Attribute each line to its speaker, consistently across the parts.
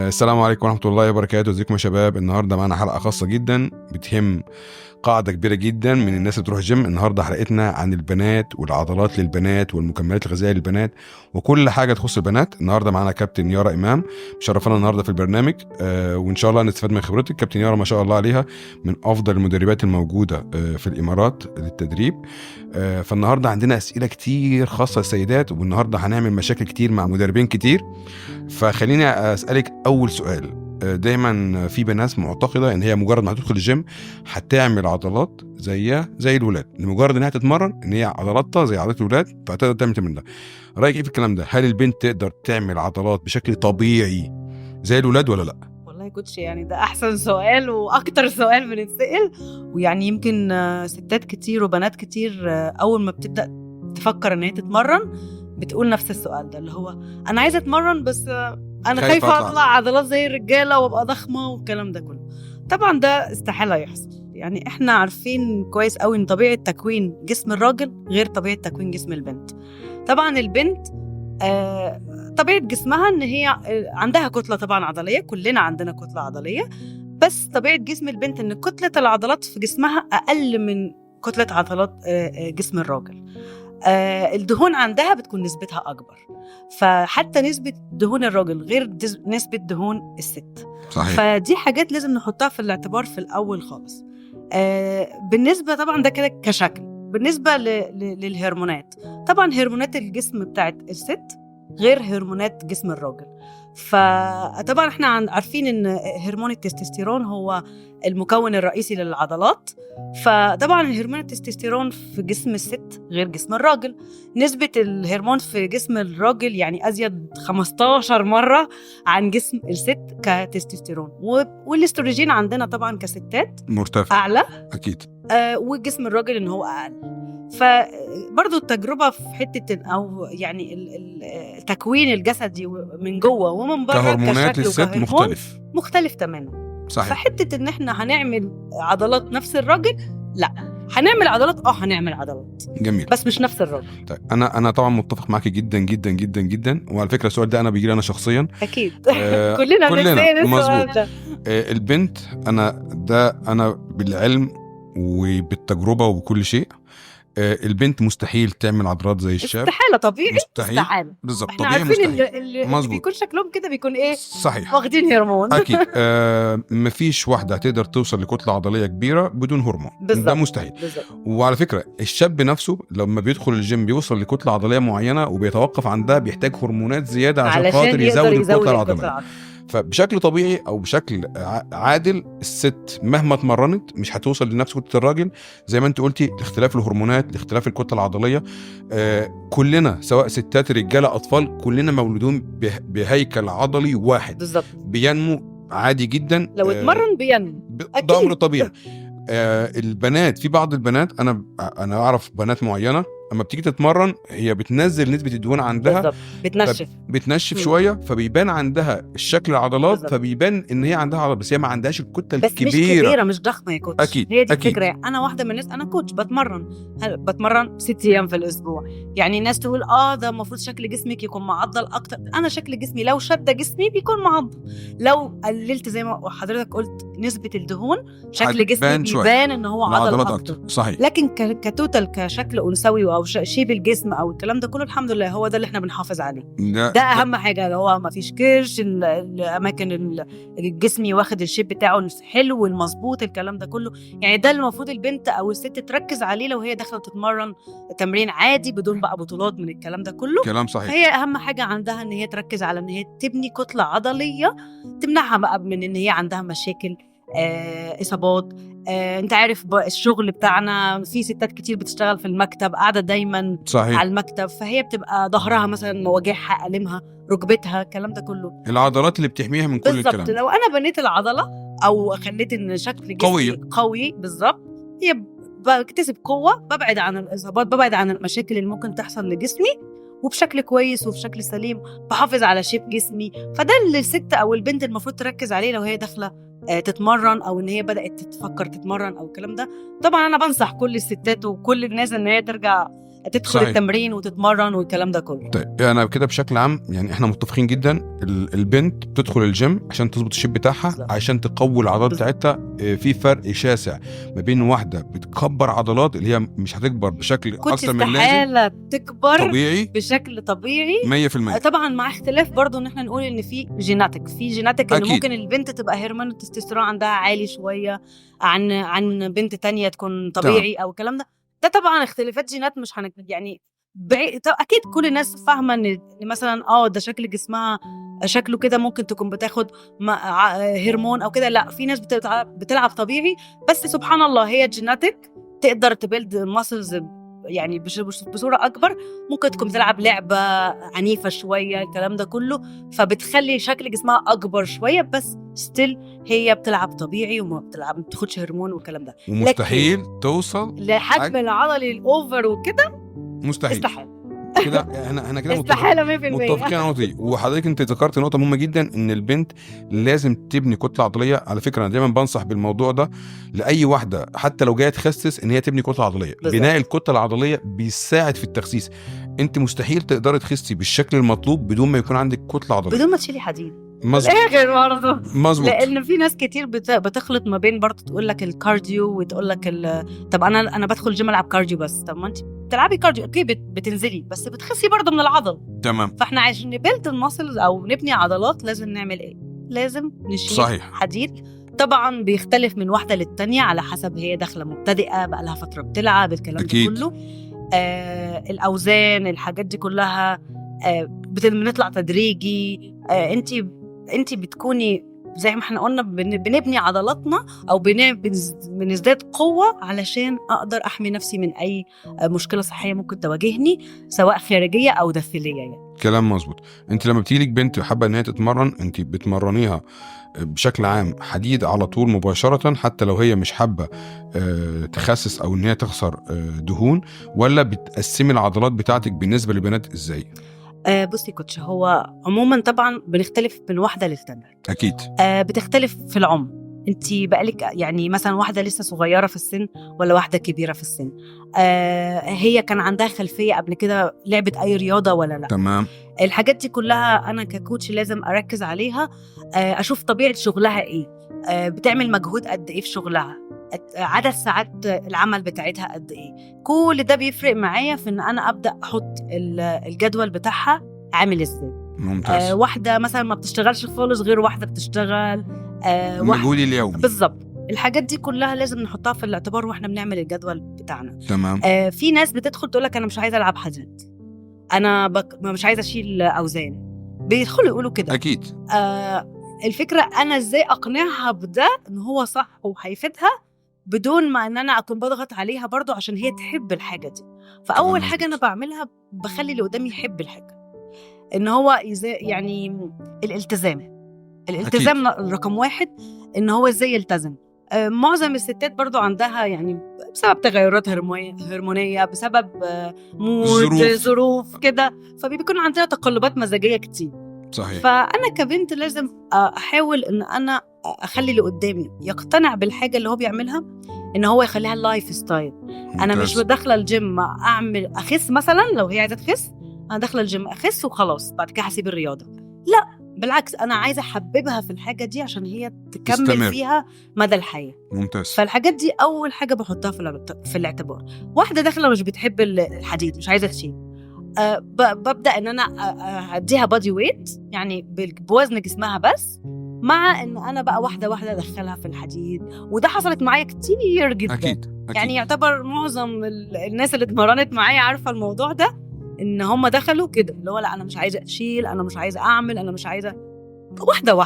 Speaker 1: السلام عليكم ورحمة الله وبركاته. ازيكم يا شباب؟ النهاردة معنا حلقة خاصة جدا بتهم قاعدة كبيرة جدا من الناس اللي بتروح الجيم. النهاردة حلقتنا عن البنات والعضلات للبنات والمكملات الغذائية للبنات وكل حاجة تخص البنات. النهاردة معنا كابتن يارا إمام مشرفنا النهاردة في البرنامج، وإن شاء الله نستفاد من خبرتك. كابتن يارا ما شاء الله عليها من أفضل المدربات الموجودة في الإمارات للتدريب. فالنهاردة عندنا أسئلة كتير خاصة للسيدات، والنهاردة هنعمل مشاكل كتير مع مدربين كتير. فخليني أسألك أول سؤال. دايما في بنات معتقدة ان هي مجرد ما هتدخل الجيم هتعمل عضلات زيها زي الولاد، لمجرد انها تتمرن ان هي عضلاتها زي عضلات الولاد فهتقدر تعمل تمرين ده. رأيك ايه في الكلام ده؟ هل البنت تقدر تعمل عضلات بشكل طبيعي زي الولاد ولا لا؟
Speaker 2: والله كوتش، يعني ده احسن سؤال واكتر سؤال بنتسأل. ويعني يمكن ستات كتير وبنات كتير اول ما بتبدأ تفكر ان هي تتمرن بتقول نفس السؤال ده، اللي هو انا عايزة اتمرن بس انا خايفة اطلع عضلات زي الرجالة وابقى ضخمة والكلام ده كله. طبعا ده استحالة يحصل. يعني احنا عارفين كويس قوي ان طبيعة تكوين جسم الراجل غير طبيعة تكوين جسم البنت. طبعا البنت طبيعة جسمها ان هي عندها كتلة طبعا عضلية، كلنا عندنا كتلة عضلية، بس طبيعة جسم البنت ان كتلة العضلات في جسمها اقل من كتلة عضلات جسم الراجل. الدهون عندها بتكون نسبتها أكبر، فحتى نسبة دهون الراجل غير نسبة دهون الست.
Speaker 1: صحيح.
Speaker 2: فدي حاجات لازم نحطها في الاعتبار في الأول خالص. بالنسبة طبعا ده كده كشكل. بالنسبة للهرمونات، طبعا هرمونات الجسم بتاعت الست غير هرمونات جسم الراجل. فطبعا احنا عارفين ان هرمون التستوستيرون هو المكون الرئيسي للعضلات. فطبعا هرمون التستوستيرون في جسم الست غير جسم الراجل. نسبة الهرمون في جسم الراجل يعني أزيد 15 مرة عن جسم الست كتستوستيرون، والاستروجين عندنا طبعا كستات
Speaker 1: مرتفع
Speaker 2: أعلى
Speaker 1: أكيد،
Speaker 2: وجسم الراجل إن هو أقل. فبرضو التجربة في حتة أو يعني التكوين الجسدي من جوه ومن بره
Speaker 1: كهرمونات للست مختلف
Speaker 2: تماما.
Speaker 1: صحيح.
Speaker 2: فحتة إن إحنا هنعمل عضلات نفس الراجل، لا، هنعمل عضلات هنعمل عضلات
Speaker 1: جميل،
Speaker 2: بس مش نفس الراجل.
Speaker 1: طيب انا طبعا متفق معاكي جدا جدا جدا جدا. وعلى فكره السؤال ده انا بيجي لي انا شخصيا
Speaker 2: اكيد. كلنا
Speaker 1: مظبوط. البنت انا بالعلم وبالتجربه وبكل شيء، البنت مستحيل تعمل عضلات زي الشاب.
Speaker 2: استحالة طبيعي،
Speaker 1: مستحيل بالظبط.
Speaker 2: احنا
Speaker 1: طبيعي
Speaker 2: عارفين
Speaker 1: اللي
Speaker 2: بيكون شكلهم كده بيكون ايه؟
Speaker 1: صحيح،
Speaker 2: واخدين هرمون.
Speaker 1: اكيد. مفيش واحده هتقدر توصل لكتله عضليه كبيره بدون هرمون، ده مستحيل. وعلى فكره الشاب نفسه لما بيدخل الجيم بيوصل لكتله عضليه معينه وبيتوقف عندها، بيحتاج هرمونات زياده عشان خاطر يزود الكتله العضليه. فبشكل طبيعي او بشكل عادل الست مهما اتمرنت مش هتوصل لنفس كتله الراجل. زي ما انت قلتي، لاختلاف الهرمونات، لاختلاف الكتله العضليه. كلنا سواء ستات رجاله اطفال كلنا مولودون بهيكل عضلي واحد
Speaker 2: بالظبط،
Speaker 1: بينمو عادي جدا.
Speaker 2: لو اتمرن بينمو،
Speaker 1: ده امر طبيعي. البنات، في بعض البنات انا اعرف بنات معينه اما بتيجي تتمرن هي بتنزل نسبه الدهون عندها، بتنشف شويه، فبيبان عندها الشكل العضلات بالزبط. فبيبان ان هي عندها عضلات بس هي ما عندهاش الكتله الكبيره،
Speaker 2: مش كبيره، مش ضخمه يا كوتش.
Speaker 1: أكيد.
Speaker 2: هي دي الفكره. انا واحده من الناس، انا كوتش بتمرن 6 ايام في الاسبوع. يعني الناس تقول ده المفروض شكل جسمك يكون معضل اكتر. انا شكل جسمي لو شد جسمي بيكون معضل، لو قللت زي ما حضرتك قلت نسبه الدهون شكل جسمي بيبان ان هو عضل اكتر.
Speaker 1: صحيح.
Speaker 2: لكن كتوتال كشكل انثوي او شيب الجسم او الكلام ده كله الحمد لله هو ده اللي احنا بنحافظ عليه. ده اهم حاجه، اللي هو ما فيش كرش، الاماكن الجسمي واخد الشيب بتاعه حلو والمظبوط، الكلام ده كله. يعني ده المفروض البنت او الست تركز عليه لو هي داخله تتمرن تمرين عادي بدون بقى بطولات من الكلام ده كله.
Speaker 1: كلام صحيح.
Speaker 2: هي اهم حاجه عندها ان هي تركز على ان هي تبني كتله عضليه تمنعها بقى من ان هي عندها مشاكل إصابات. انت عارف الشغل بتاعنا في ستات كتير بتشتغل في المكتب، قاعدة دايما صحيح. على المكتب، فهي بتبقى ظهرها مثلا مواجعها، ألمها، ركبتها، الكلام ده كله.
Speaker 1: العضلات اللي بتحميها من كل الكلام.
Speaker 2: بالظبط. لو أنا بنيت العضلة أو خليت إن شكل جسمي قوي بالظبط، هي بكتسب قوة، ببعد عن الإصابات، ببعد عن المشاكل اللي ممكن تحصل لجسمي، وبشكل كويس وبشكل سليم بحافظ على شيب جسمي. فده اللي الست أو البنت المفروض تركز عليه لو هي داخلة تتمرن او ان هي بدأت تفكر تتمرن او الكلام ده. طبعا انا بنصح كل الستات وكل الناس ان هي ترجع تدخل
Speaker 1: صحيح.
Speaker 2: التمرين وتتمرن والكلام ده كله.
Speaker 1: طيب انا كده بشكل عام يعني احنا متفقين جدا، البنت بتدخل الجيم عشان تظبط الشيب بتاعها،
Speaker 2: بالظبط.
Speaker 1: عشان تقوي العضلات
Speaker 2: بالظبط.
Speaker 1: بتاعتها. في فرق شاسع ما بين واحده بتكبر عضلات اللي هي مش هتكبر بشكل
Speaker 2: كنت
Speaker 1: اكتر من اللازم
Speaker 2: استحالة تكبر
Speaker 1: طبيعي
Speaker 2: بشكل طبيعي
Speaker 1: 100%.
Speaker 2: طبعا، مع اختلاف برضو ان احنا نقول ان في جيناتيك ان
Speaker 1: أكيد.
Speaker 2: ممكن البنت تبقى هرمون التستوستيرون عندها عالي شويه عن بنت تانية تكون طبيعي او الكلام ده طبعا اختلافات جينات، مش يعني اكيد كل الناس فاهمه ان مثلا ده شكل جسمها شكله كده ممكن تكون بتاخد هرمون او كده. لا، في ناس بتلعب طبيعي، بس سبحان الله هي جيناتيك تقدر تبيلد ماسلز يعني بصورة أكبر. ممكن تكون بتلعب لعبة عنيفة شوية الكلام ده كله، فبتخلي شكل جسمها أكبر شوية، بس ستيل هي بتلعب طبيعي وما بتاخدش هرمون والكلام ده.
Speaker 1: ومستحيل توصل
Speaker 2: لحجم العضلي الأوفر وكده
Speaker 1: مستحيل.
Speaker 2: استحالة
Speaker 1: كده احنا كده
Speaker 2: استحالة 100%.
Speaker 1: متفقين على النقطه دي. وحضرتك انت ذكرت نقطه مهمه جدا، ان البنت لازم تبني كتله عضليه. على فكره انا دايما بنصح بالموضوع ده لاي واحده حتى لو جايه تخسس، ان هي تبني كتله عضليه.
Speaker 2: بالزبط.
Speaker 1: بناء الكتله العضليه بيساعد في التخسيس. انت مستحيل تقدري تخسي بالشكل المطلوب بدون ما يكون عندك كتله عضليه،
Speaker 2: بدون ما تشيلي حديد.
Speaker 1: مظبوط
Speaker 2: اخر برضه
Speaker 1: مظبوط.
Speaker 2: لان في ناس كتير بتخلط ما بين برضه تقول لك الكارديو وتقول لك طب انا بدخل جيم العب كارديو بس. طب ما انت بتلعبي كارديو اوكي، بتنزلي بس بتخسي برضه من العضل.
Speaker 1: تمام.
Speaker 2: فاحنا عشان نبيلد الماسلز او نبني عضلات لازم نعمل ايه؟ لازم نشيل
Speaker 1: صحيح.
Speaker 2: حديد. طبعا بيختلف من واحده للتانية على حسب هي داخله مبتدئه بقى لها فتره بتلعب الكلام
Speaker 1: أكيد.
Speaker 2: ده كله. الاوزان الحاجات دي كلها بنطلع تدريجي. انت بتكوني زي ما احنا قلنا بنبني عضلاتنا او بنزداد قوه علشان اقدر احمي نفسي من اي مشكله صحيه ممكن تواجهني سواء خارجيه او داخليه يعني.
Speaker 1: كلام مظبوط. انت لما بتيجي بنت حابه ان هي تتمرن، انت بتمرنيها بشكل عام حديد على طول مباشره، حتى لو هي مش حابه تخسس او ان هي تخسر دهون، ولا بتقسمي العضلات بتاعتك بالنسبه للبنات ازاي؟
Speaker 2: بصي كوتش، هو عموما طبعا بنختلف من واحده للتانية.
Speaker 1: اكيد.
Speaker 2: بتختلف في العمر. انت بقالك يعني مثلا واحده لسه صغيره في السن ولا واحده كبيره في السن؟ هي كان عندها خلفيه قبل كده لعبت اي رياضه ولا لا؟
Speaker 1: تمام.
Speaker 2: الحاجات دي كلها انا ككوتش لازم اركز عليها. اشوف طبيعه شغلها ايه، بتعمل مجهود قد ايه في شغلها، عدد ساعات العمل بتاعتها قد ايه. كل ده بيفرق معايا في ان انا ابدا احط الجدول بتاعها عامل ازاي.
Speaker 1: ممتاز.
Speaker 2: واحده مثلا ما بتشتغلش خالص غير واحده بتشتغل
Speaker 1: المجهود اليومي.
Speaker 2: بالظبط. الحاجات دي كلها لازم نحطها في الاعتبار واحنا بنعمل الجدول بتاعنا.
Speaker 1: تمام.
Speaker 2: في ناس بتدخل تقول لك انا مش عايزه العب حديد، انا مش عايزه اشيل اوزان، بيدخلوا يقولوا كده.
Speaker 1: اكيد.
Speaker 2: الفكره انا ازاي اقنعها بده ان هو صح وهيفيدها بدون ما ان انا اكون بضغط عليها برضو عشان هي تحب الحاجه دي. فاول حاجه انا بعملها بخلي اللي قدامي يحب الحاجه، ان هو يعني الالتزام أكيد. رقم 1 ان هو ازاي يلتزم. معظم الستات برضو عندها يعني بسبب تغيرات هرمونية، بسبب مود ظروف كده، فبيكون عندها تقلبات مزاجية كتير.
Speaker 1: صحيح.
Speaker 2: فأنا كبنت لازم أحاول إن أنا أخلي اللي قدامي يقتنع بالحاجة اللي هو بيعملها، إن هو يخليها اللايف ستايل. أنا مش داخلة الجيم أعمل أخس مثلا، لو هي عايزة تخس أنا داخلة الجيم أخس وخلاص بعد كده هسيب الرياضة. لا بالعكس، أنا عايزة أحببها في الحاجة دي عشان هي تكمل تستمر فيها مدى الحياة.
Speaker 1: ممتاز.
Speaker 2: فالحاجات دي أول حاجة بحطها في الاعتبار. واحدة داخلة مش بتحب الحديد، مش عايزة تشيل، ببدأ إن أنا أديها بادي ويت يعني بوزن جسمها بس، مع إن أنا بقى واحدة أدخلها في الحديد. وده حصلت معايا كتير جدا.
Speaker 1: أكيد.
Speaker 2: يعني يعتبر معظم الناس اللي اتمرنت معايا عارفة الموضوع ده، إن هم دخلوا كده اللي هو لا أنا مش عايزة أشيل، أنا مش عايزة أعمل، أنا مش عايزة، واحدة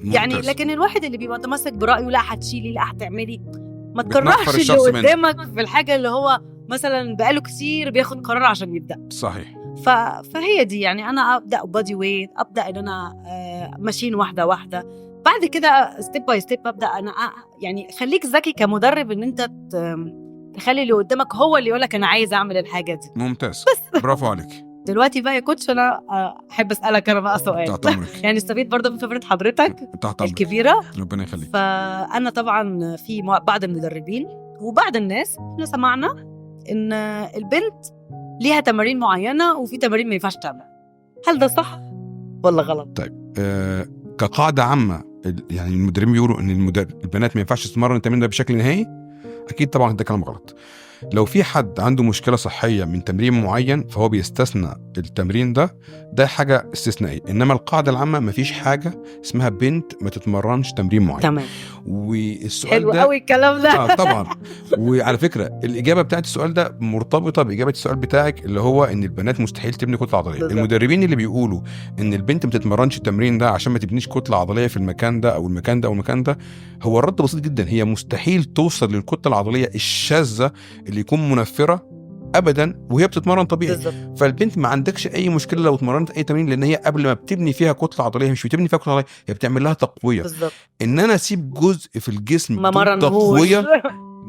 Speaker 2: يعني. لكن الواحد اللي بيبقى متمسك برأيه لا هتشيلي لا هتعملي، ما تكرهش اللي قدامك في الحاجة اللي هو مثلا بقاله كتير بياخد قرار عشان يبدأ.
Speaker 1: صحيح.
Speaker 2: فهي دي يعني أنا أبدأ بادي ويت، أبدأ إن أنا ماشيين واحدة بعد كده ستيب باي ستيب أبدأ أنا يعني. خليك ذكي كمدرب إن أنت تخلي اللي قدامك هو اللي يقولك أنا عايز أعمل الحاجة دي.
Speaker 1: ممتاز. برافو عليك. دلوقتي
Speaker 2: بقى يا كوتش أنا أحب أسألك أنا بقى سؤال يعني استفيد برضه من خبرة حضرتك الكبيرة.
Speaker 1: ربنا يخليك.
Speaker 2: فأنا طبعا في بعض المدربين وبعض الناس احنا سمعنا إن البنت ليها تمارين معينة وفي تمارين ما ينفعش تعمل. هل ده صح ولا غلط؟
Speaker 1: طيب كقاعدة عامة يعني المدربين بيقولوا ان البنات ما ينفعش تتمرن التمرين ده بشكل نهائي، اكيد طبعا ده كلام غلط. لو في حد عنده مشكلة صحية من تمرين معين فهو بيستثنى التمرين ده حاجة استثنائية، إنما القاعدة العامة مفيش حاجة اسمها بنت ما تتمرنش تمرين معين.
Speaker 2: تمام.
Speaker 1: والسؤال
Speaker 2: حلو
Speaker 1: ده
Speaker 2: قوي الكلام ده.
Speaker 1: طبعا. وعلى فكرة الإجابة بتاعت السؤال ده مرتبطة بإجابة السؤال بتاعك اللي هو إن البنات مستحيل تبني كتلة عضلية.
Speaker 2: بالضبط.
Speaker 1: المدربين اللي بيقولوا إن البنت ما تتمرنش التمرين ده عشان ما تبنيش كتلة عضلية في المكان ده أو المكان ده أو المكان ده، هو الرد بسيط جدا، هي مستحيل توصل للكتلة العضلية الشاذة اللي يكون منفرة ابدا وهي بتتمرن طبيعي.
Speaker 2: بالظبط.
Speaker 1: فالبنت ما عندكش اي مشكله لو اتمرنت اي تمرين، لان هي قبل ما بتبني فيها كتله عضليه مش بتبني فيها كتله عضليه، هي بتعمل لها تقويه.
Speaker 2: بالظبط.
Speaker 1: ان انا اسيب جزء في الجسم
Speaker 2: ما مرنهوش.
Speaker 1: تقويه،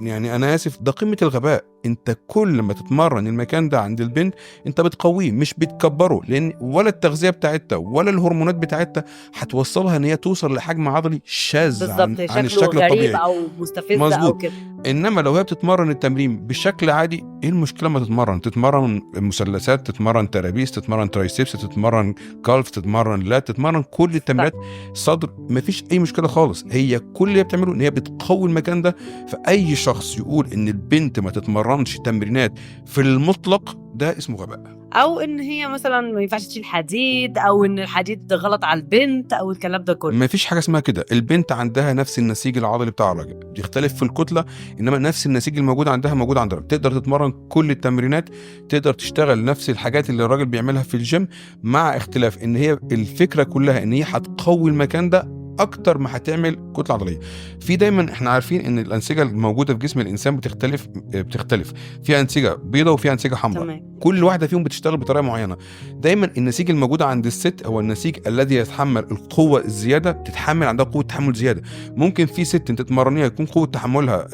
Speaker 1: يعني انا اسف، ده قمه الغباء. انت كل ما تتمرن المكان ده عند البنت انت بتقويه مش بتكبره، لان ولا التغذيه بتاعتها ولا الهرمونات بتاعتها هتوصلها ان هي توصل لحجم عضلي شاذ عن الشكل الطبيعي
Speaker 2: او مستفز او كده.
Speaker 1: انما لو هي بتتمرن التمرين بشكل عادي، ايه المشكله ما تتمرن مثلثات، تتمرن ترابيس، تتمرن ترايسبس، تتمرن كالف، تتمرن لات، تتمرن كل التمرينات صدر، مفيش اي مشكله خالص. هي كل اللي بتعمله ان هي بتقوي المكان ده. فاي شخص يقول ان البنت ما تتمرنش تمرينات في المطلق ده اسمه غباء،
Speaker 2: او ان هي مثلا ما ينفعش تشيل حديد، او ان الحديد غلط على البنت، او الكلام ده كله.
Speaker 1: ما فيش حاجه اسمها كده. البنت عندها نفس النسيج العضلي بتاع الراجل، بيختلف في الكتله، انما نفس النسيج الموجود عندها موجود عند الراجل. تقدر تتمرن كل التمرينات، تقدر تشتغل نفس الحاجات اللي الراجل بيعملها في الجيم، مع اختلاف ان هي الفكره كلها ان هي هتقوي المكان ده اكتر ما هتعمل كتله عضليه. في دايما احنا عارفين ان الانسجه الموجوده في جسم الانسان بتختلف، في انسجه بيضاء وفي انسجه حمراء، كل واحده فيهم بتشتغل بطريقه معينه. دايما النسيج الموجود عند الست هو النسيج الذي يتحمل القوه الزياده، بتتحمل عندها قوه تحمل زياده. ممكن في ست انت تتمرنيها يكون قوه تحملها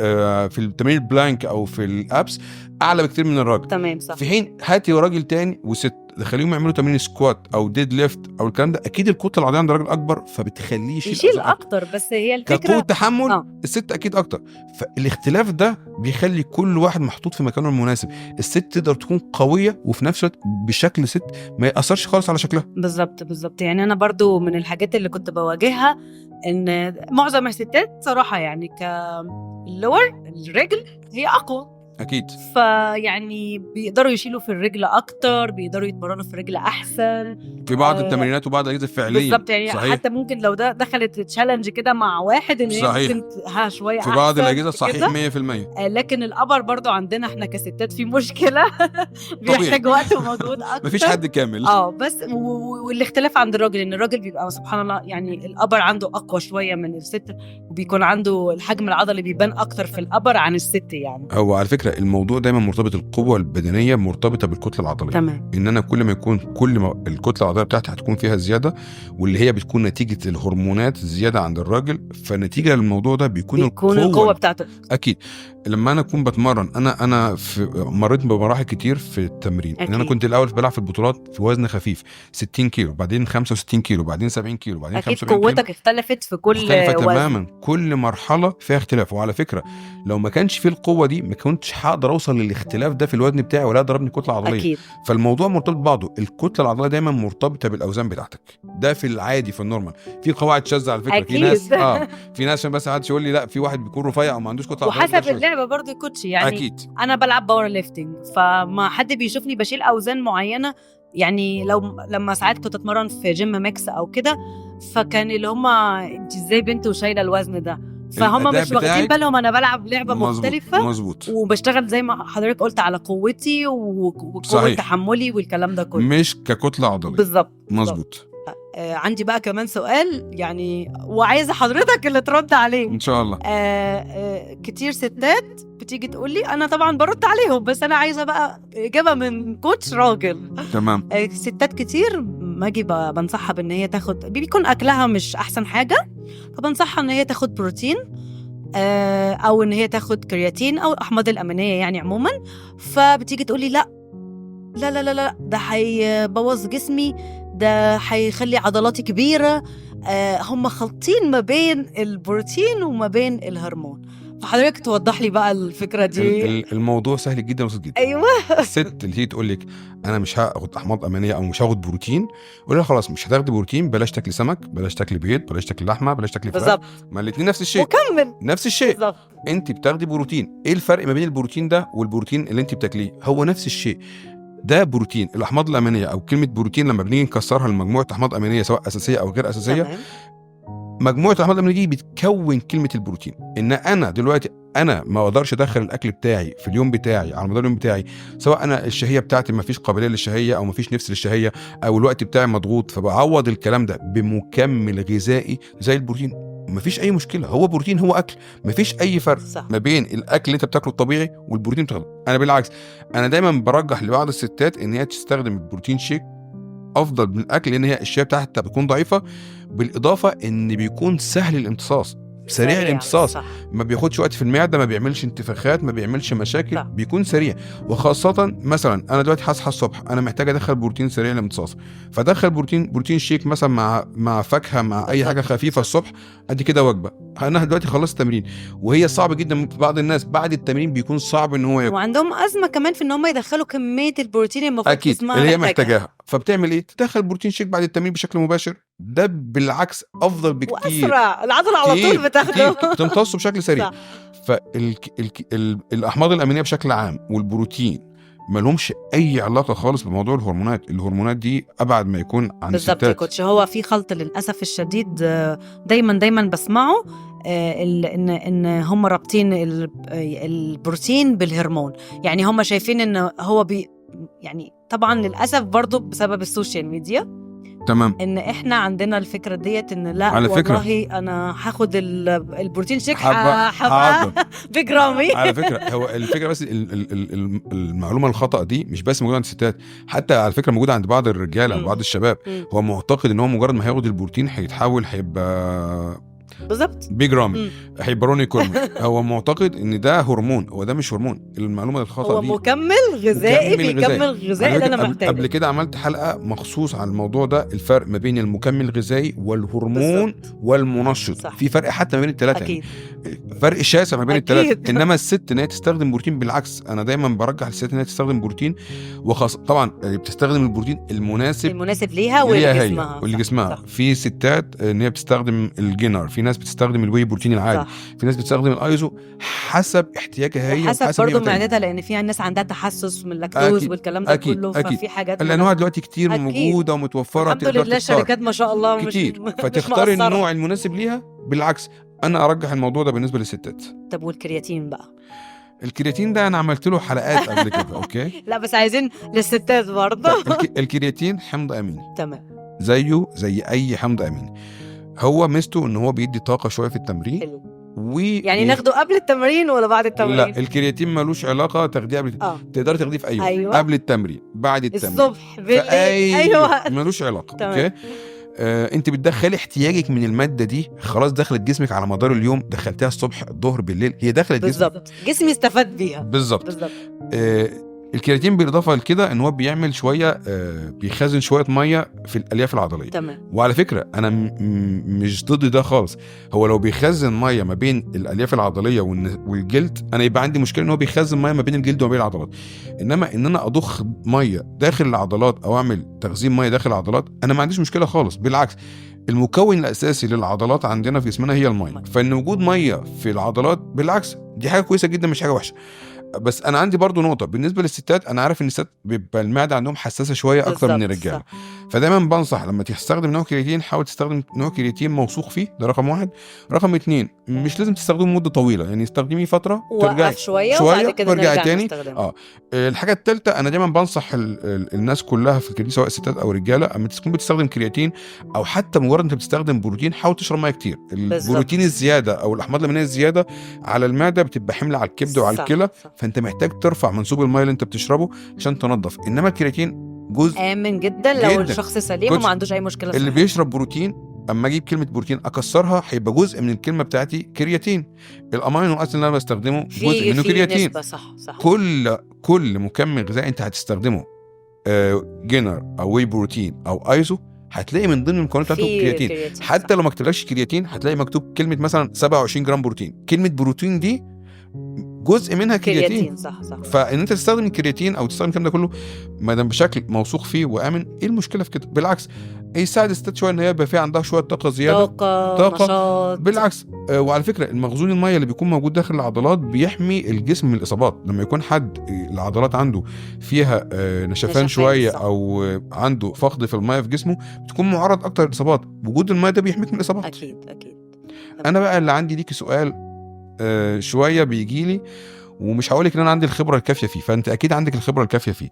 Speaker 1: في التمرين البلانك او في الابس اعلى بكتير من الراجل.
Speaker 2: تمام صح.
Speaker 1: في حين هاتي راجل تاني وست خليهم يعملوا تمرين سكوات او ديد ليفت او الكلام ده، اكيد الكتله العضليه عند الراجل اكبر فبتخليه
Speaker 2: يشيل اكتر. بس هي الفكره
Speaker 1: كقوه تحمل الست اكيد اكتر. فالاختلاف ده بيخلي كل واحد محطوط في مكانه المناسب. الست تقدر تكون قويه وفي نفس الوقت بشكل ست ما ياثرش خالص على شكلها.
Speaker 2: بالظبط. يعني انا برضو من الحاجات اللي كنت بواجهها ان معظم الستات صراحه يعني كاللور الرجل هي اقوى
Speaker 1: اكيد،
Speaker 2: فيعني بيقدروا يشيلوا في الرجل اكتر، بيقدروا يتمرنوا في الرجل احسن
Speaker 1: في بعض التمرينات وبعض الاجهزه الفعليه.
Speaker 2: بالظبط. يعني
Speaker 1: صحيح.
Speaker 2: حتى ممكن لو ده دخلت تشالنج كده مع واحد ان هي ممكن شويه
Speaker 1: في بعض الاجهزه صحيح 100%.
Speaker 2: لكن الابر برضو عندنا احنا كستات في مشكله بيحتاج وقت ومجهود اكتر.
Speaker 1: مفيش حد كامل.
Speaker 2: بس والاختلاف عند الراجل ان الراجل بيبقى سبحان الله يعني الابر عنده اقوى شويه من الست، وبيكون عنده الحجم العضلي بيبان اكتر في الابر عن الست. يعني
Speaker 1: هو على فكره الموضوع دايما مرتبط، القوه البدنيه مرتبطه بالكتله العضليه.
Speaker 2: تمام.
Speaker 1: ان انا كل ما الكتله العضليه بتاعتي هتكون فيها زياده، واللي هي بتكون نتيجه الهرمونات زياده عند الراجل، فنتيجه للموضوع ده بيكون
Speaker 2: القوه بتاعته.
Speaker 1: اكيد. لما انا اكون بتمرن انا مريت بمراحل كتير في التمرين. ان انا كنت الاول بلعب في البطولات في وزن خفيف 60 كيلو، بعدين 65 كيلو، بعدين 70 كيلو، بعدين 75 كيلو.
Speaker 2: قوتك اختلفت في كل
Speaker 1: وزن تماما. كل مرحله فيها اختلاف. وعلى فكره لو ما كانش في القوه دي ما كنتش هقدر اوصل للاختلاف ده في الوزن بتاعي ولا اقدر ابني كتله عضليه.
Speaker 2: أكيد.
Speaker 1: فالموضوع مرتبط ببعضه. الكتله العضليه دايما مرتبطه بالاوزان بتاعتك، ده في العادي في النورمال. في قواعد شاذه على فكره.
Speaker 2: أكيد.
Speaker 1: في ناس في ناس عشان بس حدش يقول لي لا في واحد بيكون رفيع او ما عندوش كتله عضليه.
Speaker 2: وحسب اللعبه برضه كوتش. يعني
Speaker 1: أكيد.
Speaker 2: انا بلعب باور ليفتنج، فما حد بيشوفني بشيل اوزان معينه. يعني لما ساعات كنت اتمرن في جيم ميكس او كده، فكان اللي هم انت ازاي بنت وشايله الوزن ده، فهم مش واخدين بالهم انا بلعب لعبه مختلفه.
Speaker 1: مظبوط.
Speaker 2: وبشتغل زي ما حضرتك قلت على قوتي وقوه تحملي والكلام ده كله،
Speaker 1: مش ككتله عضليه.
Speaker 2: بالظبط.
Speaker 1: مظبوط.
Speaker 2: عندي بقى كمان سؤال يعني، وعايزه حضرتك اللي ترد عليه
Speaker 1: ان شاء الله.
Speaker 2: كتير ستات بتيجي تقول لي، انا طبعا برد عليهم بس انا عايزه بقى اجابه من كوتش راجل.
Speaker 1: تمام.
Speaker 2: ستات كتير ما اجي بنصحها بان هي تاخد، بيكون اكلها مش احسن حاجه، فبنصحها ان هي تاخد بروتين او ان هي تاخد كرياتين او احماض الامينيه يعني عموما. فبتيجي تقول لي لا لا لا لا ده هيبوظ جسمي، ده هيخلي عضلاتي كبيره. هم خلطين ما بين البروتين وما بين الهرمون. فحضرتك توضح لي بقى الفكره دي.
Speaker 1: الموضوع سهل جدا وبسيط جدا.
Speaker 2: ايوه.
Speaker 1: الست اللي هي تقول لك انا مش هاخد احماض امينيه او مش هاخد بروتين، قول لها خلاص مش هتاخدي بروتين، بلاش تاكلي سمك، بلاش تاكلي بيض، بلاش تاكلي لحمه، بلاش تاكلي فراخ.
Speaker 2: بالظبط.
Speaker 1: ما الاثنين نفس الشيء،
Speaker 2: وكمل.
Speaker 1: نفس الشيء.
Speaker 2: بالظبط.
Speaker 1: انت بتاخدي بروتين، ايه الفرق ما بين البروتين ده والبروتين اللي انت بتاكليه؟ هو نفس الشيء، ده بروتين. الاحماض الامينيه او كلمه بروتين لما بنيجي نكسرها لمجموعه احماض امينيه سواء اساسيه او غير اساسيه،
Speaker 2: تمام.
Speaker 1: مجموعه الاحماض الامينيه دي بتكون كلمه البروتين. ان انا دلوقتي انا ما اقدرش ادخل الاكل بتاعي في اليوم بتاعي على مدار اليوم بتاعي، سواء انا الشهيه بتاعتي ما فيش قابليه للشهيه او ما فيش نفس للشهيه او الوقت بتاعي مضغوط، فبعوض الكلام ده بمكمل غذائي زي البروتين. مفيش اي مشكله، هو بروتين هو اكل، مفيش اي فرق
Speaker 2: صح.
Speaker 1: ما بين الاكل اللي انت بتاكله الطبيعي والبروتين بتاخده. انا بالعكس، انا دايما برجح لبعض الستات ان هي تستخدم البروتين شيك افضل من الاكل، لان هي الشهيه بتاعتها بتكون ضعيفه، بالاضافه ان بيكون سهل الامتصاص، سريع الامتصاص،
Speaker 2: صح.
Speaker 1: ما بياخدش وقت في المعده، ما بيعملش انتفاخات، ما بيعملش مشاكل،
Speaker 2: صح.
Speaker 1: بيكون سريع. وخاصه مثلا انا دلوقتي هصحى الصبح انا محتاج ادخل بروتين سريع الامتصاص، فادخل بروتين شيك مثلا مع فاكهه مع اي حاجه خفيفه الصبح، ادي كده وجبه. انا دلوقتي خلصت تمرين، وهي صعب جدا في بعض الناس بعد التمرين بيكون صعب ان هو ياكل،
Speaker 2: وعندهم ازمه كمان في ان هم يدخلوا كميه البروتين المفروض
Speaker 1: اكيد
Speaker 2: جسمها
Speaker 1: اللي هي محتاجاها. فبتعمل ايه؟ تدخل بروتين شيك بعد التمرين بشكل مباشر، ده بالعكس افضل بكتير،
Speaker 2: واسرع، العضله على طول بتاخده،
Speaker 1: بتمتصه بشكل سريع. فالاحماض الامينيه بشكل عام والبروتين ما لهمش اي علاقه خالص بموضوع الهرمونات. الهرمونات دي ابعد ما يكون عن
Speaker 2: بالظبط يا
Speaker 1: الستات.
Speaker 2: كوتش. هو في خلط للاسف الشديد، دايما بسمعه، ان هم رابطين البروتين بالهرمون. يعني هم شايفين ان هو يعني طبعا للاسف برضو بسبب السوشيال ميديا،
Speaker 1: تمام،
Speaker 2: ان احنا عندنا الفكره ديت ان لا
Speaker 1: على فكرة
Speaker 2: والله انا هاخد البروتين شيك
Speaker 1: حاضر
Speaker 2: بجرامي.
Speaker 1: على فكره هو الفكره بس المعلومه الخطا دي مش بس موجوده عند الستات، حتى على فكره موجوده عند بعض الرجاله او بعض الشباب. هو معتقد ان هو مجرد ما هياخد البروتين هيتحول، هيبقى
Speaker 2: بالظبط
Speaker 1: بيج رامي، هيبقى روني كولمان. هو معتقد ان ده هرمون، هو ده مش هرمون. المعلومه الخطا
Speaker 2: هو
Speaker 1: دي
Speaker 2: مكمل غذائي، بيكمل غذائي اللي انا محتاجه.
Speaker 1: قبل كده عملت حلقه مخصوص عن الموضوع ده، الفرق ما بين المكمل الغذائي والهرمون والمنشط.
Speaker 2: صح.
Speaker 1: في فرق حتى ما بين الثلاثه،
Speaker 2: اكيد
Speaker 1: فرق شاسع ما بين الثلاثه. انما الست ان هي تستخدم بروتين، بالعكس انا دايما برجح للست ان هي تستخدم بروتين، وخاصه طبعا بتستخدم البروتين المناسب
Speaker 2: ليها
Speaker 1: ولجسمها. في ستات ان هي بتستخدم الجينر، في ناس بتستخدم الواي بروتين العادي، في ناس بتستخدم الايزو حسب احتياجها هي
Speaker 2: وحسب برضه معدتها، لان في ناس عندها تحسس من اللاكتوز والكلام ده كله. ففي حاجات
Speaker 1: الانواع دلوقتي كتير موجوده ومتوفره،
Speaker 2: الحمد لله الشركات ما شاء الله
Speaker 1: كتير، فتختار النوع المناسب ليها. بالعكس انا ارجح الموضوع ده بالنسبه للستات.
Speaker 2: طب والكرياتين بقى؟
Speaker 1: الكرياتين ده انا عملت له حلقات قبل كده. اوكي
Speaker 2: لا بس عايزين للستات برضه.
Speaker 1: الكرياتين حمض اميني،
Speaker 2: تمام،
Speaker 1: زيه زي اي حمض اميني. هو ميزته ان هو بيدي طاقه شويه في التمرين.
Speaker 2: حلو. يعني ناخده قبل التمرين ولا بعد التمرين؟
Speaker 1: لا، الكرياتين ملوش علاقه تاخديه قبل تقدر تاخديه في
Speaker 2: أيوة.
Speaker 1: قبل التمرين، بعد التمرين،
Speaker 2: الصبح، بالليل،
Speaker 1: ايوه ملوش علاقه. اوكي انت بتدخلي احتياجك من الماده دي، خلاص دخلت جسمك على مدار اليوم، دخلتيها الصبح الظهر بالليل، هي دخلت
Speaker 2: بالظبط، جسمي استفاد بيها
Speaker 1: بالظبط. الكرياتين بالاضافه لكده ان هو بيعمل شويه بيخزن شويه ميه في الالياف العضليه.
Speaker 2: تمام.
Speaker 1: وعلى فكره انا مش ضد ده خالص. هو لو بيخزن ميه ما بين الالياف العضليه والجلد، انا يبقى عندي مشكله ان هو بيخزن ميه ما بين الجلد وما بين العضلات. انما ان انا اضخ ميه داخل العضلات او اعمل تخزين ميه داخل العضلات، انا ما عنديش مشكله خالص. بالعكس، المكون الاساسي للعضلات عندنا في جسمنا هي الميه، فان وجود ميه في العضلات بالعكس دي حاجه كويسه جدا، مش حاجه وحشه. بس انا عندي برضو نقطه بالنسبه للستات. انا عارف ان الستات بيبقى المعده عندهم حساسه شويه اكتر من الرجاله، فدايما بنصح لما تستخدم نوع كرياتين حاول تستخدم نوع كرياتين موثوق فيه، ده رقم 1. رقم 2 مش لازم تستخدمه مده طويله، يعني استخدميه فتره ترجعي شويه وترجعي تاني. الحاجه الثالثه انا دايما بنصح الناس كلها في الكرياتين سواء ستات او رجاله، اما تكون بتستخدم كرياتين او حتى مجرد انت بتستخدم بروتين، حاول تشرب ميه كتير. البروتين الزياده او الاحماض الامينيه الزياده على المعده بتبقى حمل على الكبد وعلى الكلى، فانت محتاج ترفع منسوب الميه اللي انت بتشربه عشان تنظف. انما الكرياتين جزء
Speaker 2: امن جدا لو الشخص سليم وما عندوش اي مشكله.
Speaker 1: اللي بيشرب بروتين اما اجيب كلمه بروتين اكسرها هيبقى جزء من الكلمه بتاعتي كرياتين. الامينو اسيد اللي انا بستخدمه جزء منه كرياتين.
Speaker 2: صح.
Speaker 1: كل مكمل غذائي انت هتستخدمه جينر او واي بروتين او ايزو هتلاقي من ضمن المكونات بتاعته كرياتين. حتى لو ما كتبلكش كرياتين هتلاقي مكتوب كلمه مثلا 27 جرام بروتين. كلمه بروتين دي جزء منها كرياتين.
Speaker 2: صح.
Speaker 1: فان انت تستخدم الكرياتين او تستخدم الكلام ده كله ما دام بشكل موثوق فيه وامن، ايه المشكله في كده؟ بالعكس يساعد الستات شويه ان هي يبقى فيها عندها شويه طاقه زياده،
Speaker 2: طاقه نشاط.
Speaker 1: بالعكس. وعلى فكره المخزون الميه اللي بيكون موجود داخل العضلات بيحمي الجسم من الاصابات. لما يكون حد العضلات عنده فيها نشفان شويه
Speaker 2: صح.
Speaker 1: او عنده فقد في الميه في جسمه بتكون معرض اكتر للاصابات. وجود الميه ده بيحميك من الاصابات.
Speaker 2: اكيد.
Speaker 1: انا بقى اللي عندي ليكي سؤال شويه بيجي لي، ومش هقولك ان انا عندي الخبره الكافيه فيه، فانت اكيد عندك الخبره الكافيه فيه.